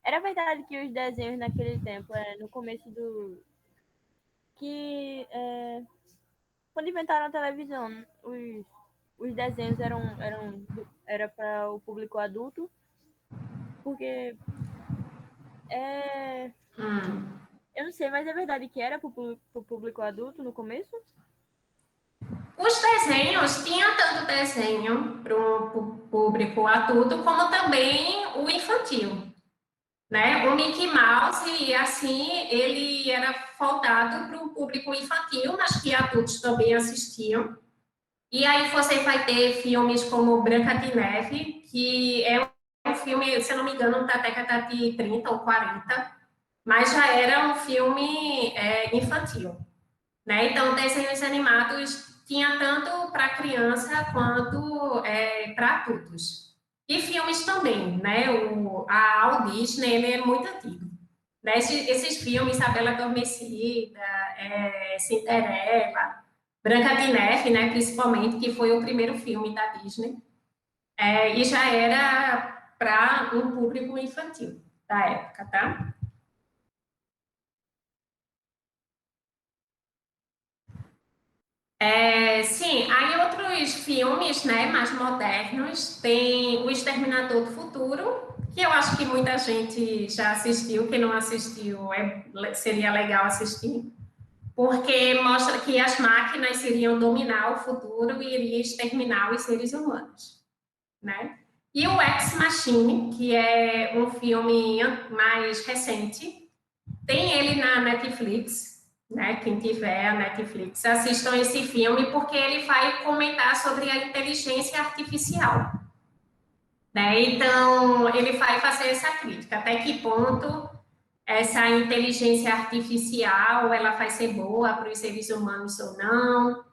era verdade que os desenhos naquele tempo, no começo do. Que quando inventaram a televisão, os desenhos era para o público adulto, porque é, Hum. eu não sei, mas é verdade que era para o público adulto no começo? Os desenhos, tinha tanto desenho para o público adulto, como também o infantil. Né? O Mickey Mouse, assim, ele era voltado para o público infantil, mas que adultos também assistiam. E aí você vai ter filmes como Branca de Neve, que é um filme, se eu não me engano, da década de 30 ou 40, mas já era um filme infantil. Né? Então, desenhos animados tinha tanto para criança quanto para adultos. E filmes também, né? A Walt Disney, ele é muito antigo. Né? Esses filmes, A Bela Adormecida, Cinderela, Branca de Neve, né? Principalmente, que foi o primeiro filme da Disney, e já era para um público infantil da época, tá? Sim, aí outros filmes, né, mais modernos, tem O Exterminador do Futuro, que eu acho que muita gente já assistiu, quem não assistiu seria legal assistir, porque mostra que as máquinas iriam dominar o futuro e iriam exterminar os seres humanos, né? E o Ex Machine, que é um filme mais recente, tem ele na Netflix, né? Quem tiver a Netflix, assistam esse filme, porque ele vai comentar sobre a inteligência artificial. Né? Então, ele vai fazer essa crítica, até que ponto essa inteligência artificial ela vai ser boa para os seres humanos ou não,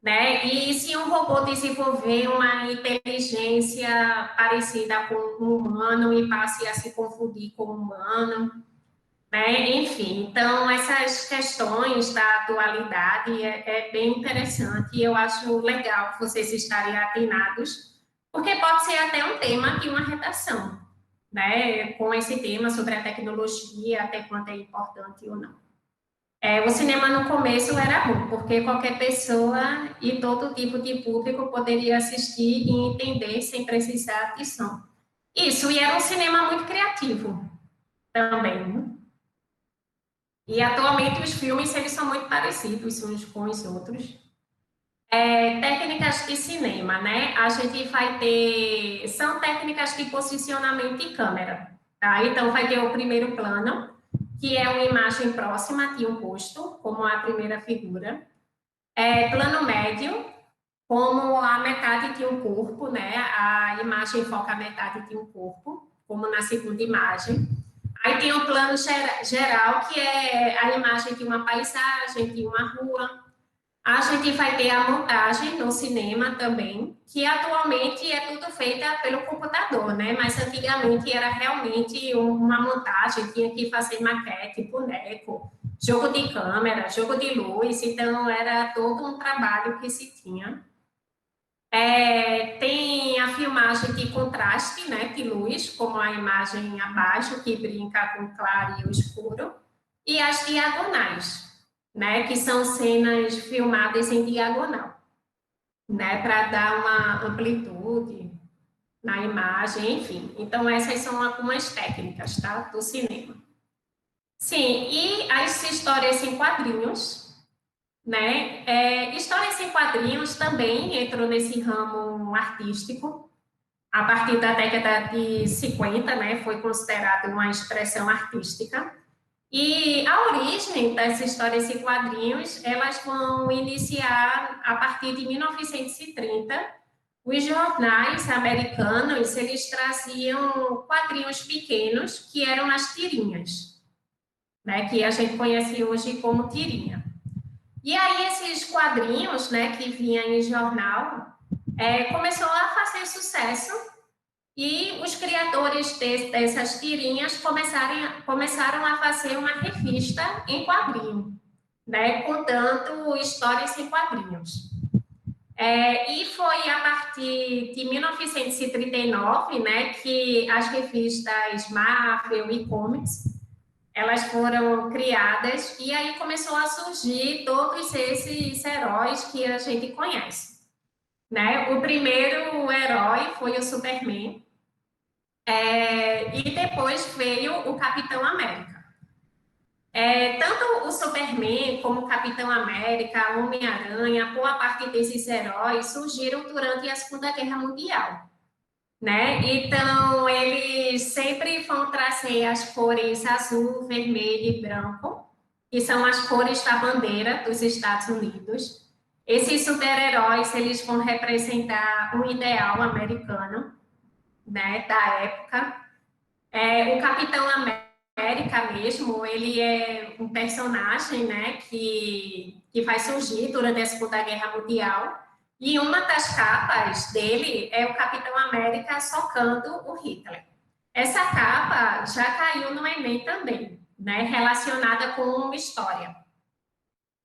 né? E se um robô desenvolver uma inteligência parecida com um humano e passe a se confundir com um humano, né? Enfim, então essas questões da atualidade é bem interessante e eu acho legal vocês estarem atinados, porque pode ser até um tema de uma redação, né? Com esse tema sobre a tecnologia, até quanto é importante ou não. O cinema no começo era bom, porque qualquer pessoa e todo tipo de público poderia assistir e entender sem precisar de som. Isso, e era um cinema muito criativo também, né? E atualmente os filmes eles são muito parecidos uns com os outros. Técnicas de cinema, né? A gente vai ter. São técnicas de posicionamento de câmera. Tá? Então, vai ter o primeiro plano, que é uma imagem próxima de um rosto, como a primeira figura. Plano médio, como a metade de um corpo, né? A imagem foca a metade de um corpo, como na segunda imagem. Aí tem o plano geral, que é a imagem de uma paisagem, de uma rua. A gente vai ter a montagem no cinema também, que atualmente é tudo feita pelo computador, né? Mas antigamente era realmente uma montagem, tinha que fazer maquete, boneco, jogo de câmera, jogo de luz, então era todo um trabalho que se tinha. Tem a filmagem de contraste, né, de luz, como a imagem abaixo, que brinca com o claro e o escuro, e as diagonais, né, que são cenas filmadas em diagonal, né, para dar uma amplitude na imagem, enfim. Então, essas são algumas técnicas, tá, do cinema. Sim, e as histórias em quadrinhos, né? Histórias em quadrinhos também entrou nesse ramo artístico. A partir da década de 50, né, foi considerado uma expressão artística. E a origem das histórias em quadrinhos, elas vão iniciar a partir de 1930. Os jornais americanos, eles traziam quadrinhos pequenos, que eram as tirinhas, né, que a gente conhece hoje como tirinha. E aí esses quadrinhos, né, que vinha em jornal, começou a fazer sucesso e os criadores dessas tirinhas começaram a fazer uma revista em quadrinho, né, contando histórias em quadrinhos. E foi a partir de 1939, né, que as revistas Marvel e Comics, elas foram criadas, e aí começou a surgir todos esses heróis que a gente conhece, né? O primeiro herói foi o Superman, e depois veio o Capitão América. Tanto o Superman como o Capitão América, o Homem-Aranha, boa parte desses heróis surgiram durante a Segunda Guerra Mundial, né? Então, eles sempre vão trazer as cores azul, vermelho e branco, que são as cores da bandeira dos Estados Unidos. Esses super-heróis, eles vão representar um ideal americano, né, da época. O Capitão América mesmo, ele é um personagem, né, que vai surgir durante a Segunda Guerra Mundial, e uma das capas dele é o Capitão América socando o Hitler. Essa capa já caiu no Enem também, né, relacionada com uma história.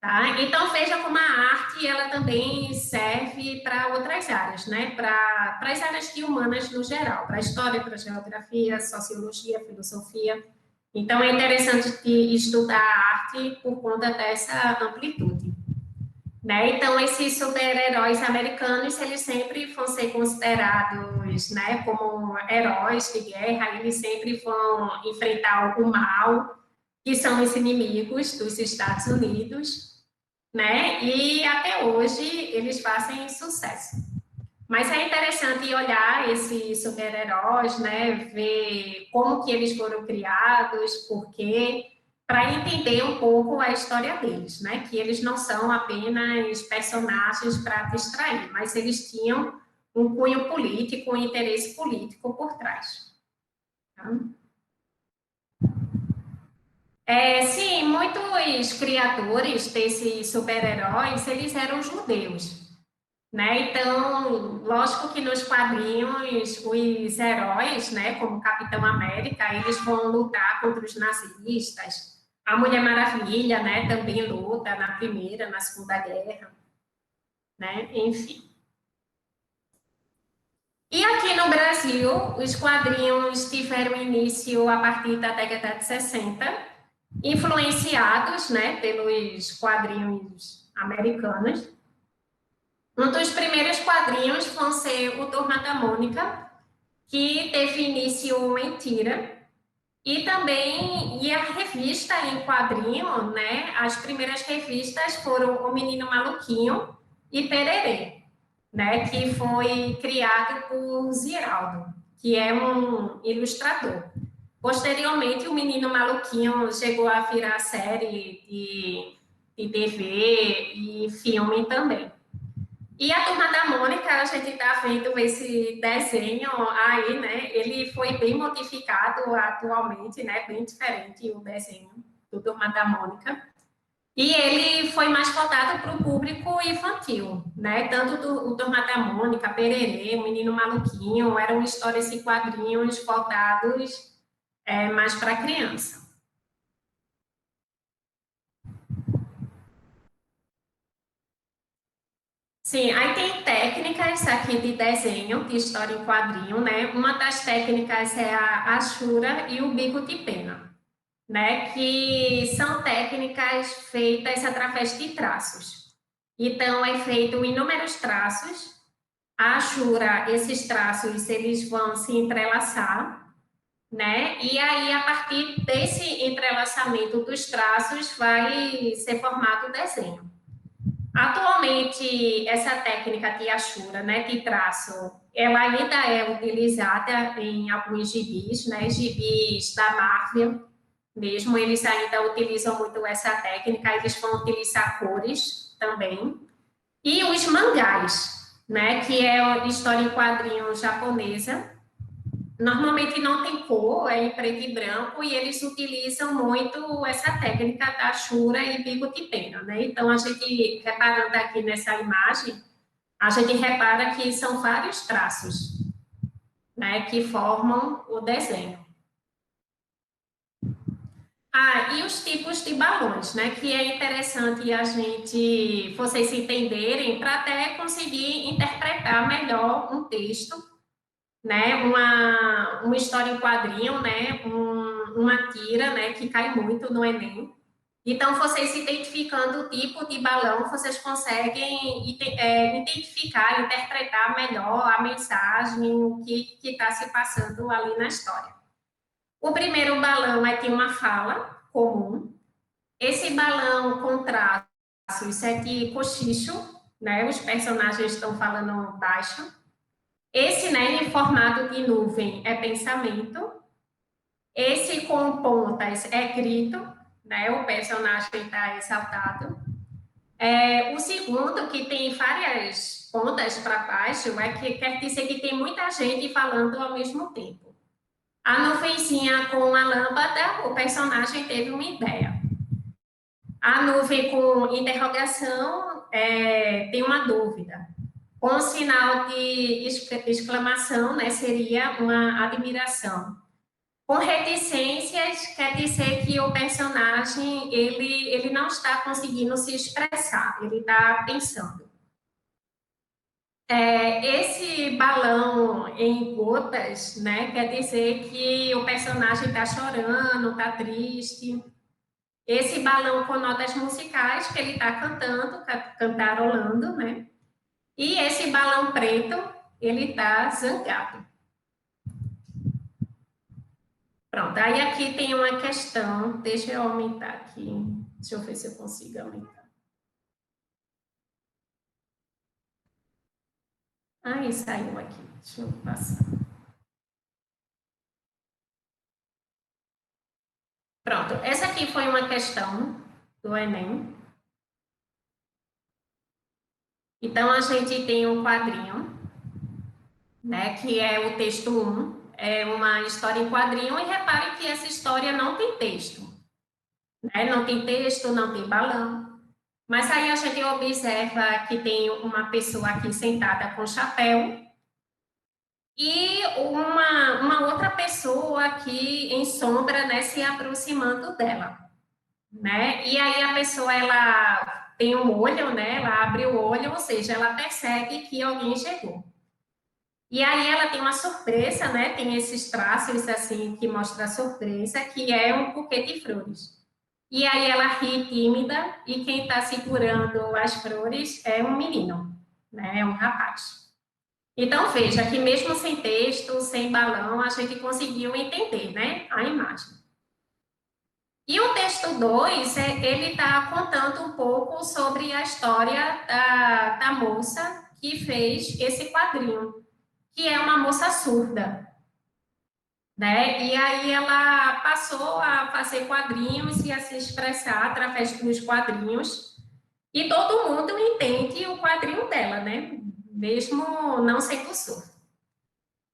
Tá? Então, veja como a arte, ela também serve para outras áreas, né? Para as áreas de humanas no geral, para a história, para a geografia, sociologia, filosofia. Então, é interessante estudar a arte por conta dessa amplitude. Né? Então, esses super-heróis americanos, eles sempre vão ser considerados, né, como heróis de guerra, eles sempre vão enfrentar o mal, que são os inimigos dos Estados Unidos, né? E até hoje eles fazem sucesso. Mas é interessante olhar esses super-heróis, né? Ver como que eles foram criados, por quê, para entender um pouco a história deles, né? Que eles não são apenas personagens para distrair, mas eles tinham um cunho político, um interesse político por trás. Tá? Sim, muitos criadores desses super-heróis, eles eram judeus, né? Então, lógico que nos quadrinhos, os heróis, né, como Capitão América, eles vão lutar contra os nazistas. A Mulher Maravilha, né, também luta na Primeira, na Segunda Guerra, né? Enfim. E aqui no Brasil, os quadrinhos tiveram início a partir da década de 60, influenciados, né, pelos quadrinhos americanos. Um dos primeiros quadrinhos vão ser o Turma da Mônica, que teve início em tira, e também a revista em quadrinho, né? As primeiras revistas foram O Menino Maluquinho e Pererê, né? Que foi criado por Ziraldo, que é um ilustrador. Posteriormente, o Menino Maluquinho chegou a virar série de TV e filme também. E a Turma da Mônica, a gente está vendo esse desenho aí, né? Ele foi bem modificado atualmente, né? Bem diferente o desenho do Turma da Mônica. E ele foi mais voltado para o público infantil, né? Tanto o Turma da Mônica, Pererê, o Menino Maluquinho, eram histórias e quadrinhos voltados mais para criança. Sim, aí tem técnicas aqui de desenho, de história em quadrinho, né? Uma das técnicas é a Ashura e o bico de pena, né? Que são técnicas feitas através de traços. Então, é feito inúmeros traços. A Ashura, esses traços, eles vão se entrelaçar, né? E aí, a partir desse entrelaçamento dos traços, vai ser formado o desenho. Atualmente, essa técnica de Ashura, né, de traço, ela ainda é utilizada em alguns gibis, né, gibis da Marvel mesmo, eles ainda utilizam muito essa técnica, eles vão utilizar cores também. E os mangás, né, que é a história em quadrinho japonesa, normalmente não tem cor, é em preto e branco, e eles utilizam muito essa técnica da Shura e bico de pena, né? Então, a gente, reparando aqui nessa imagem, a gente repara que são vários traços, né, que formam o desenho. Ah, e os tipos de balões, né, que é interessante a gente, vocês entenderem, para até conseguir interpretar melhor um texto, né, uma história em quadrinho, né, uma tira, né, que cai muito no Enem. Então, vocês identificando o tipo de balão, vocês conseguem identificar, interpretar melhor a mensagem, o que está se passando ali na história. O primeiro balão é de uma fala comum. Esse balão com traços é de cochicho, né, os personagens estão falando baixo. Esse, né, em formato de nuvem é pensamento. Esse com pontas é grito, né, o personagem está exaltado. O segundo, que tem várias pontas para baixo, é que quer dizer que tem muita gente falando ao mesmo tempo. A nuvenzinha com a lâmpada, o personagem teve uma ideia. A nuvem com interrogação tem uma dúvida. Com sinal de exclamação, né, seria uma admiração. Com reticências, quer dizer que o personagem, ele não está conseguindo se expressar, ele está pensando. Esse balão em gotas, né, quer dizer que o personagem está chorando, está triste. Esse balão com notas musicais, que ele está cantando, cantarolando, né? E esse balão preto, ele está zangado. Pronto, aí aqui tem uma questão, deixa eu aumentar aqui, deixa eu ver se eu consigo aumentar. Aí saiu aqui, deixa eu passar. Pronto, essa aqui foi uma questão do Enem. Então, a gente tem um quadrinho, né, que é o texto 1, é uma história em quadrinho, e repare que essa história não tem texto, né, não tem texto, não tem balão. Mas aí a gente observa que tem uma pessoa aqui sentada com chapéu, e uma outra pessoa aqui em sombra, né, se aproximando dela, né? E aí a pessoa, ela tem um olho, né? Ela abre o olho, ou seja, ela percebe que alguém chegou. E aí ela tem uma surpresa, né? Tem esses traços assim que mostra a surpresa, que é um buquê de flores. E aí ela ri tímida e quem está segurando as flores é um menino, né? É um rapaz. Então, veja que mesmo sem texto, sem balão, a gente conseguiu entender, né, a imagem. E o texto 2, ele está contando um pouco sobre a história da moça que fez esse quadrinho, que é uma moça surda, né? E aí ela passou a fazer quadrinhos e a se expressar através dos quadrinhos, e todo mundo entende o quadrinho dela, né? Mesmo não sendo surdo.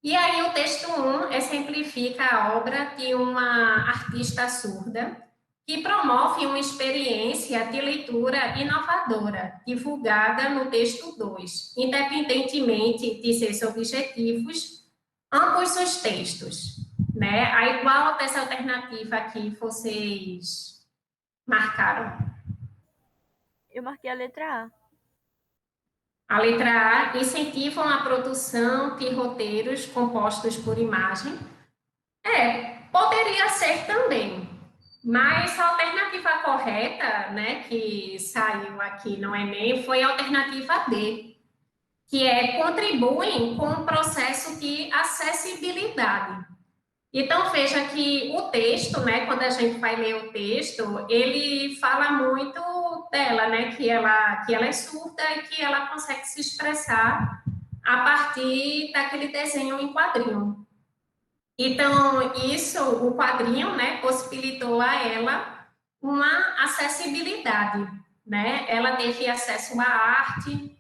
E aí o texto 1 exemplifica a obra de uma artista surda que promove uma experiência de leitura inovadora, divulgada no texto 2, independentemente de seus objetivos, ambos os textos, né? Aí, qual dessa alternativa aqui vocês marcaram? Eu marquei a letra A. A letra A, incentivam a produção de roteiros compostos por imagem. Poderia ser também, mas a alternativa correta, né, que saiu aqui no Enem, foi a alternativa D, que é contribuem com o processo de acessibilidade. Então, veja que o texto, né, quando a gente vai ler o texto, ele fala muito dela, né, que ela é surda e que ela consegue se expressar a partir daquele desenho em quadrinho. Então, isso, o quadrinho, né, possibilitou a ela uma acessibilidade, né? Ela teve acesso à arte,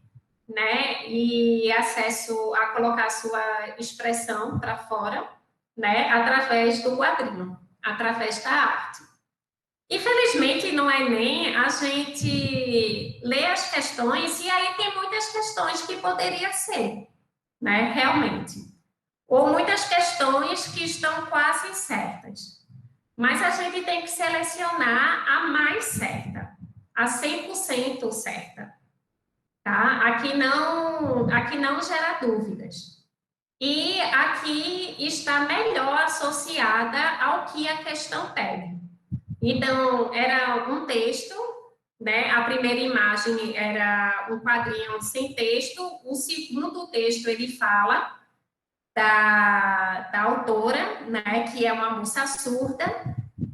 né, e acesso a colocar a sua expressão para fora, né, através do quadrinho, através da arte. Infelizmente, no Enem, a gente lê as questões e aí tem muitas questões que poderia ser, né, realmente. Ou muitas questões que estão quase certas. Mas a gente tem que selecionar a mais certa, a 100% certa. Tá? Aqui não gera dúvidas. E aqui está melhor associada ao que a questão pede. Então, era um texto, né? A primeira imagem era um quadrinho sem texto, o segundo texto ele fala da autora, né, que é uma moça surda.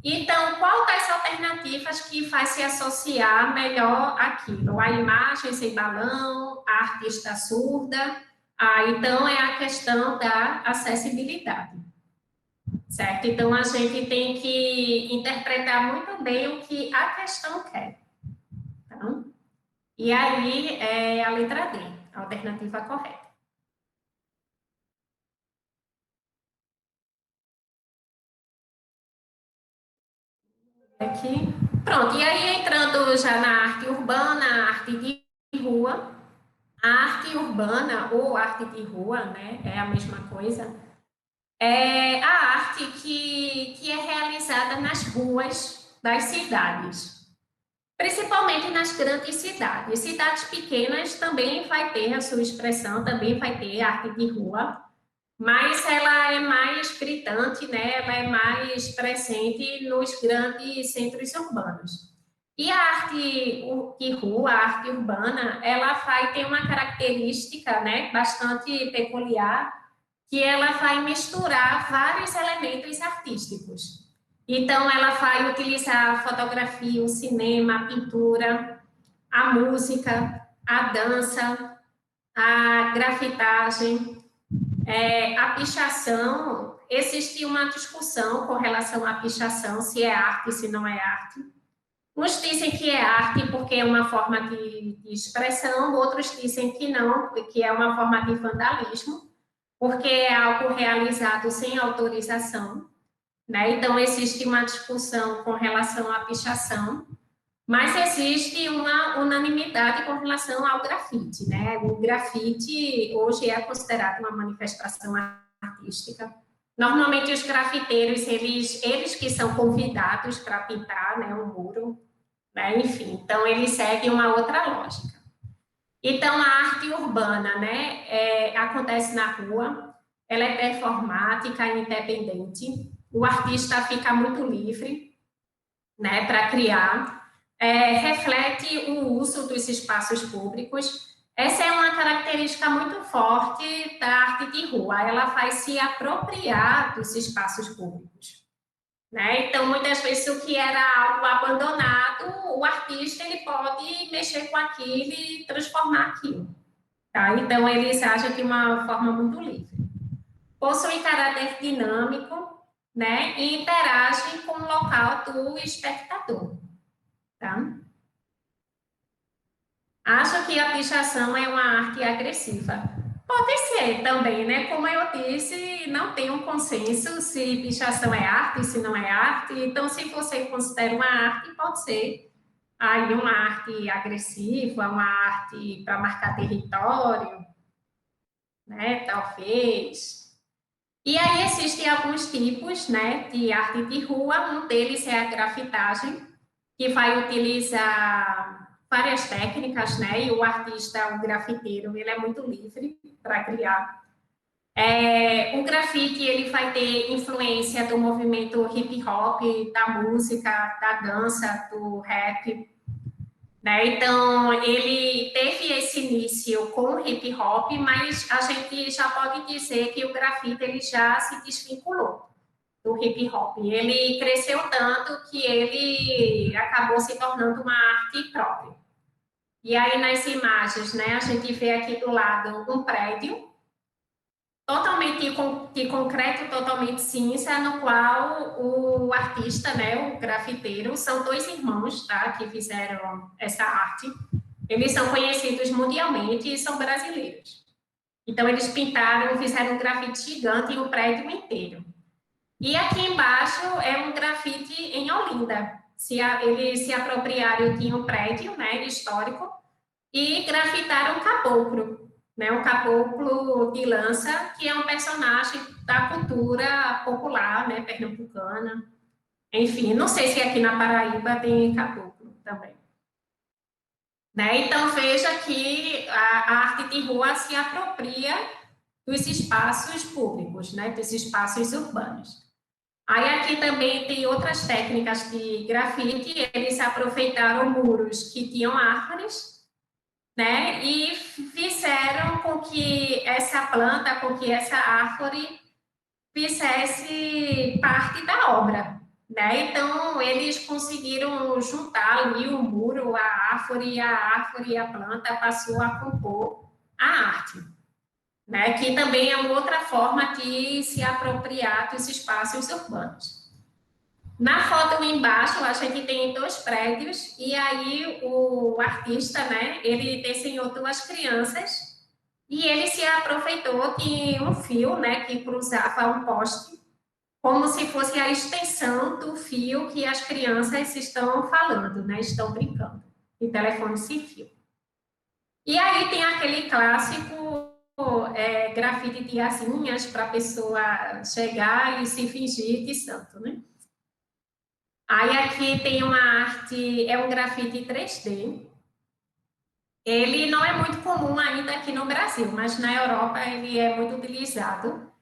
Então, qual das alternativas que faz se associar melhor aquilo? A imagem sem balão, a artista surda, então é a questão da acessibilidade, certo? Então, a gente tem que interpretar muito bem o que a questão quer, tá? E aí é a letra D, a alternativa correta. Aqui. Pronto, e aí entrando já na arte urbana, arte de rua, a arte urbana ou arte de rua, né, é a mesma coisa, é a arte que é realizada nas ruas das cidades, principalmente nas grandes cidades. Cidades pequenas também vai ter a sua expressão, também vai ter arte de rua, mas ela é mais gritante, né? Ela é mais presente nos grandes centros urbanos. E a arte de rua, a arte urbana, ela vai ter uma característica, né, bastante peculiar, que ela vai misturar vários elementos artísticos. Então, ela vai utilizar a fotografia, o cinema, a pintura, a música, a dança, a grafitagem, a pichação, existe uma discussão com relação à pichação, se é arte, se não é arte. Uns dizem que é arte porque é uma forma de expressão, outros dizem que não, que é uma forma de vandalismo, porque é algo realizado sem autorização, né? Então, existe uma discussão com relação à pichação, mas existe uma unanimidade com relação ao grafite, né? O grafite hoje é considerado uma manifestação artística. Normalmente os grafiteiros, eles que são convidados para pintar, né, um muro, né? Enfim, então eles seguem uma outra lógica. Então a arte urbana, né, acontece na rua, ela é performática, independente, o artista fica muito livre, né, para criar, reflete o uso dos espaços públicos. Essa é uma característica muito forte da arte de rua, ela vai se apropriar dos espaços públicos, né? Então, muitas vezes, o que era algo abandonado, o artista ele pode mexer com aquilo e transformar aquilo, tá? Então, eles agem de uma forma muito livre. Possui caráter dinâmico, né? E interagem com o local do espectador. Tá? Acho que a pichação é uma arte agressiva. Pode ser também, né? Como eu disse, não tem um consenso se pichação é arte, se não é arte. Então, se você considera uma arte, pode ser aí uma arte agressiva, uma arte para marcar território, né? Talvez. E aí existem alguns tipos, né, de arte de rua. Um deles é a grafitagem, que vai utilizar várias técnicas, né? E o artista, o grafiteiro, ele é muito livre para criar. O grafite ele vai ter influência do movimento hip hop, da música, da dança, do rap, né? Então ele teve esse início com o hip hop, mas a gente já pode dizer que o grafite ele já se desvinculou do hip hop. Ele cresceu tanto que ele acabou se tornando uma arte própria. E aí nas imagens, né, a gente vê aqui do lado um prédio totalmente de concreto, totalmente cinza, no qual o artista, né, o grafiteiro, são dois irmãos, tá, que fizeram essa arte. Eles são conhecidos mundialmente e são brasileiros. Então, eles pintaram, fizeram um grafite gigante em um prédio inteiro. E aqui embaixo é um grafite em Olinda. Eles se apropriaram de um prédio, né, histórico, e grafitaram um caboclo, né, um caboclo de lança, que é um personagem da cultura popular, né, pernambucana. Enfim, não sei se aqui na Paraíba tem caboclo também. Né? Então, veja que a arte de rua se apropria dos espaços públicos, né, dos espaços urbanos. Aí aqui também tem outras técnicas de grafite, eles aproveitaram muros que tinham árvores, né, e fizeram com que essa planta, com que essa árvore fizesse parte da obra, né? Então eles conseguiram juntar ali o muro, a árvore e a planta passou a compor a arte, né? Que também é uma outra forma de se apropriar dos espaços urbanos. Na foto embaixo, a gente tem dois prédios, e aí o artista, né, ele desenhou duas crianças, e ele se aproveitou de um fio, né, que cruzava um poste, como se fosse a extensão do fio que as crianças estão falando, né, estão brincando, de telefone sem fio. E aí tem aquele clássico grafite de asinhas para a pessoa chegar e se fingir de santo, né? Aí aqui tem uma arte, é um grafite 3D. Ele não é muito comum ainda aqui no Brasil, mas na Europa ele é muito utilizado.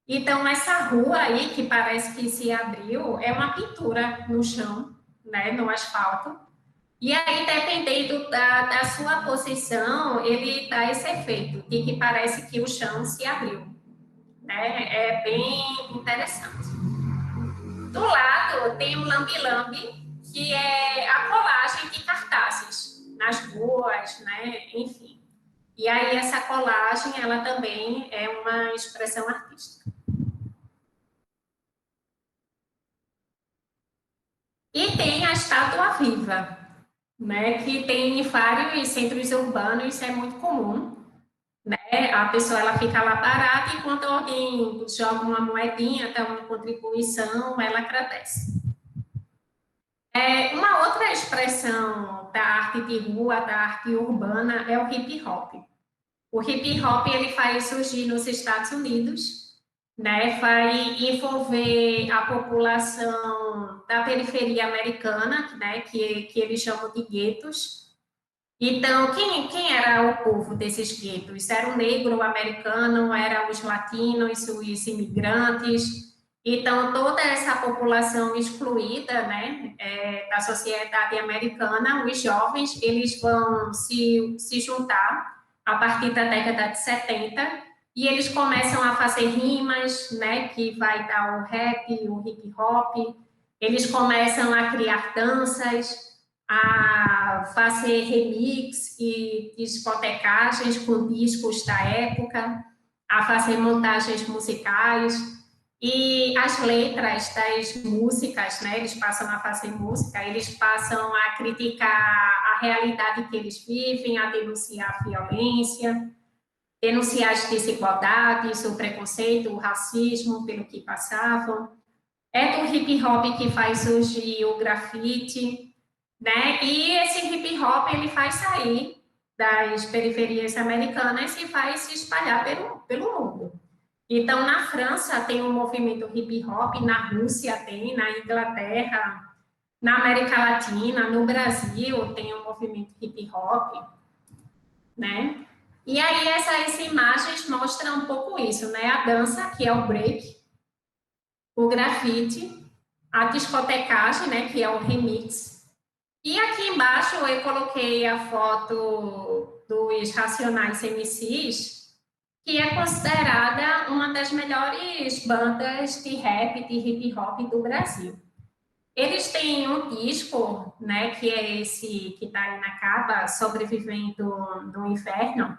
Então, essa rua aí, que parece que se abriu, é uma pintura no chão, né, no asfalto. E aí, dependendo da sua posição, ele dá esse efeito de que parece que o chão se abriu, né? É bem interessante. Do lado tem o lambi-lambi, que é a colagem de cartazes nas ruas, né? Enfim. E aí essa colagem, ela também é uma expressão artística. E tem a estátua viva, né? Que tem em vários centros urbanos, isso é muito comum. Né? A pessoa ela fica lá parada enquanto alguém joga uma moedinha, dá uma contribuição, ela agradece. Uma outra expressão da arte de rua, da arte urbana, é o hip hop. O hip hop ele faz surgir nos Estados Unidos, né? Vai envolver a população da periferia americana, né? Que eles chamam de guetos. Então, quem era o povo desses guetos? Era o negro americano, eram os latinos, os imigrantes. Então, toda essa população excluída, né, da sociedade americana, os jovens, eles vão se juntar a partir da década de 70 e eles começam a fazer rimas, né, que vai dar o rap, o hip hop. Eles começam a criar danças, a fazer remix e discotecagens com discos da época, a fazer montagens musicais. E as letras das músicas, né, eles passam a fazer música, eles passam a criticar a realidade que eles vivem, a denunciar a violência. denunciar as desigualdades, o preconceito, o racismo pelo que passavam. É do hip hop que faz surgir o grafite, né? E esse hip hop ele faz sair das periferias americanas e faz se espalhar pelo mundo. Então, na França tem um movimento hip hop, na Rússia tem, na Inglaterra, na América Latina, no Brasil tem um movimento hip hop, né? E aí essas imagens mostram um pouco isso, né? A dança, que é o break, o grafite, a discotecagem, né, que é o remix. E aqui embaixo eu coloquei a foto dos Racionais MCs, que é considerada uma das melhores bandas de rap, de hip hop do Brasil. Eles têm um disco, né, que é esse que está aí na capa, Sobrevivendo do Inferno,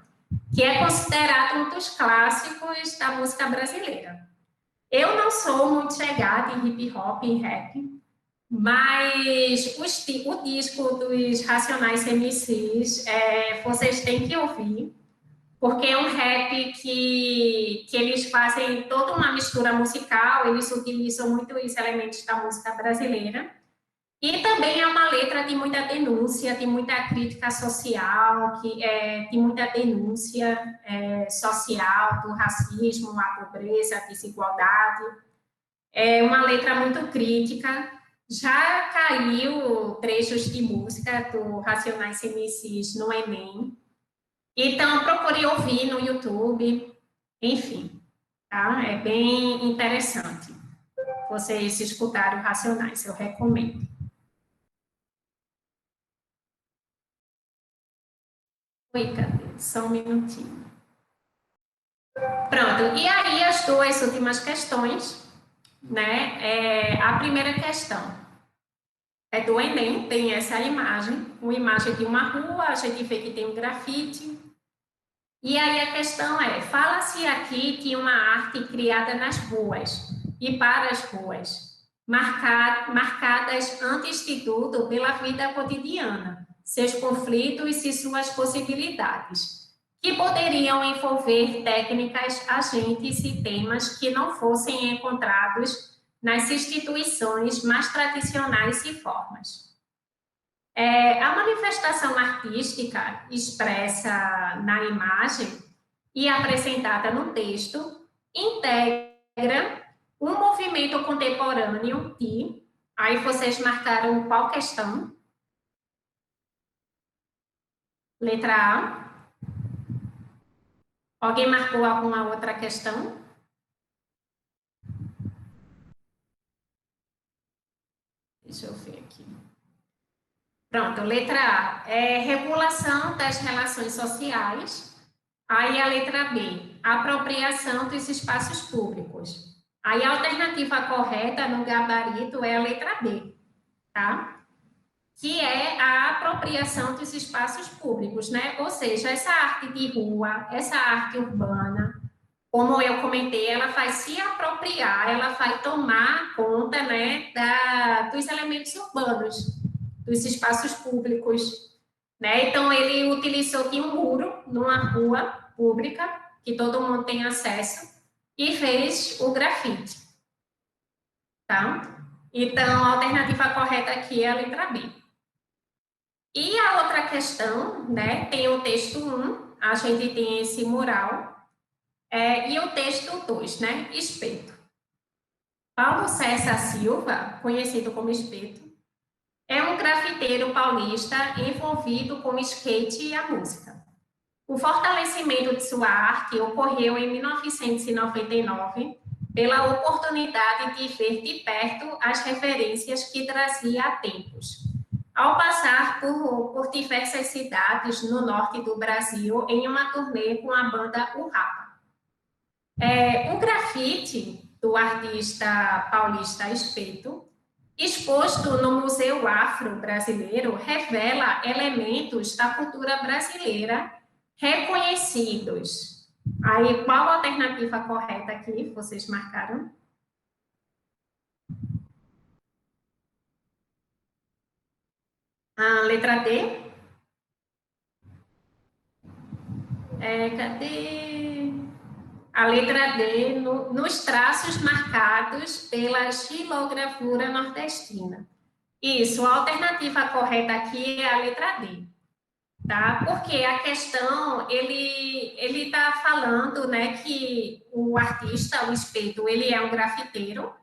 que é considerado um dos clássicos da música brasileira. Eu não sou muito chegada em hip hop, em rap, mas o disco dos Racionais MCs, vocês têm que ouvir, porque é um rap que eles fazem toda uma mistura musical, eles utilizam muito os elementos da música brasileira, e também é uma letra de muita denúncia, de muita crítica social, de muita denúncia social do racismo, a pobreza, a desigualdade. É uma letra muito crítica. Já caiu trechos de música do Racionais MCs no Enem. Então, procure ouvir no YouTube. Enfim, tá? É bem interessante vocês escutarem o Racionais, eu recomendo. Oi, cadê? Só um minutinho. Pronto, e aí as duas últimas questões, né? A primeira questão é do Enem, tem essa imagem, uma imagem de uma rua, a gente vê que tem um grafite. E aí a questão é, fala-se aqui de uma arte criada nas ruas e para as ruas, marcadas antes de tudo pela vida cotidiana, seus conflitos e suas possibilidades, que poderiam envolver técnicas, agentes e temas que não fossem encontrados nas instituições mais tradicionais e formas. A manifestação artística expressa na imagem e apresentada no texto integra um movimento contemporâneo e, aí vocês marcaram qual questão? Letra A. Alguém marcou alguma outra questão? Deixa eu ver aqui. Pronto, letra A é regulação das relações sociais. Aí a letra B, apropriação dos espaços públicos. Aí a alternativa correta no gabarito é a letra B, tá? Que é a apropriação dos espaços públicos, né? Ou seja, essa arte de rua, essa arte urbana, como eu comentei, ela vai se apropriar, ela vai tomar conta, né, dos elementos urbanos, dos espaços públicos, né? Então, ele utilizou de um muro numa rua pública, que todo mundo tem acesso, e fez o grafite, tá? Então, a alternativa correta aqui é a letra B. E a outra questão, né, tem o texto 1, a gente tem esse mural, e o texto 2, né, espeto. Paulo César Silva, conhecido como Espeto, é um grafiteiro paulista envolvido com o skate e a música. O fortalecimento de sua arte ocorreu em 1999 pela oportunidade de ver de perto as referências que trazia há tempos, ao passar por diversas cidades no norte do Brasil em uma turnê com a banda O Rapa. O grafite do artista paulista Espeto, exposto no Museu Afro-Brasileiro, revela elementos da cultura brasileira reconhecidos. Aí, qual a alternativa correta aqui? Vocês marcaram? A letra D? Cadê? A letra D, nos traços marcados pela xilografura nordestina. Isso, a alternativa correta aqui é a letra D, tá? Porque a questão, ele está falando, né, que o artista, o Espeto, ele é um grafiteiro,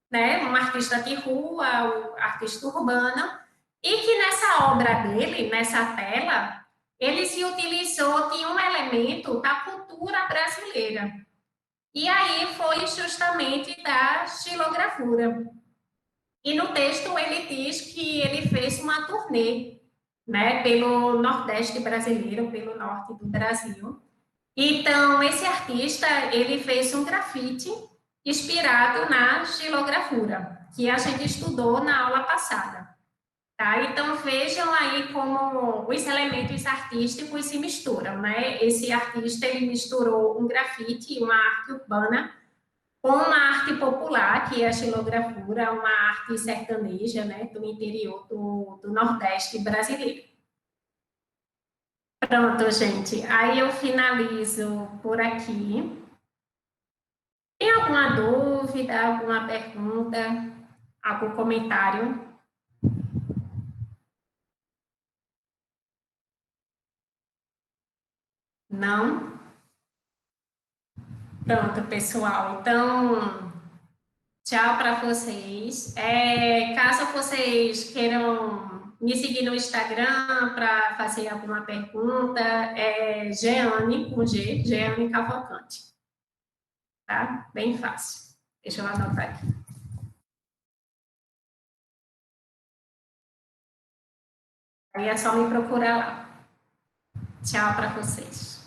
né, um artista de rua, um artista urbano, e que nessa obra dele, nessa tela, ele se utilizou de um elemento da cultura brasileira. E aí foi justamente da xilografura. E no texto ele diz que ele fez uma turnê, né, pelo Nordeste brasileiro, pelo norte do Brasil. Então, esse artista, ele fez um grafite inspirado na xilografura, que a gente estudou na aula passada. Tá? Então, vejam aí como os elementos artísticos se misturam, né? Esse artista, ele misturou um grafite, uma arte urbana, com uma arte popular, que é a xilografura, uma arte sertaneja, né, do interior do Nordeste brasileiro. Pronto, gente. Aí eu finalizo por aqui. Tem alguma dúvida, alguma pergunta, algum comentário? Não? Pronto, pessoal. Então, tchau para vocês. Caso vocês queiram me seguir no Instagram para fazer alguma pergunta, é Jeane, com G, Jeane Cavalcante. Tá? Bem fácil. Deixa eu anotar aqui. Aí é só me procurar lá. Tchau para vocês.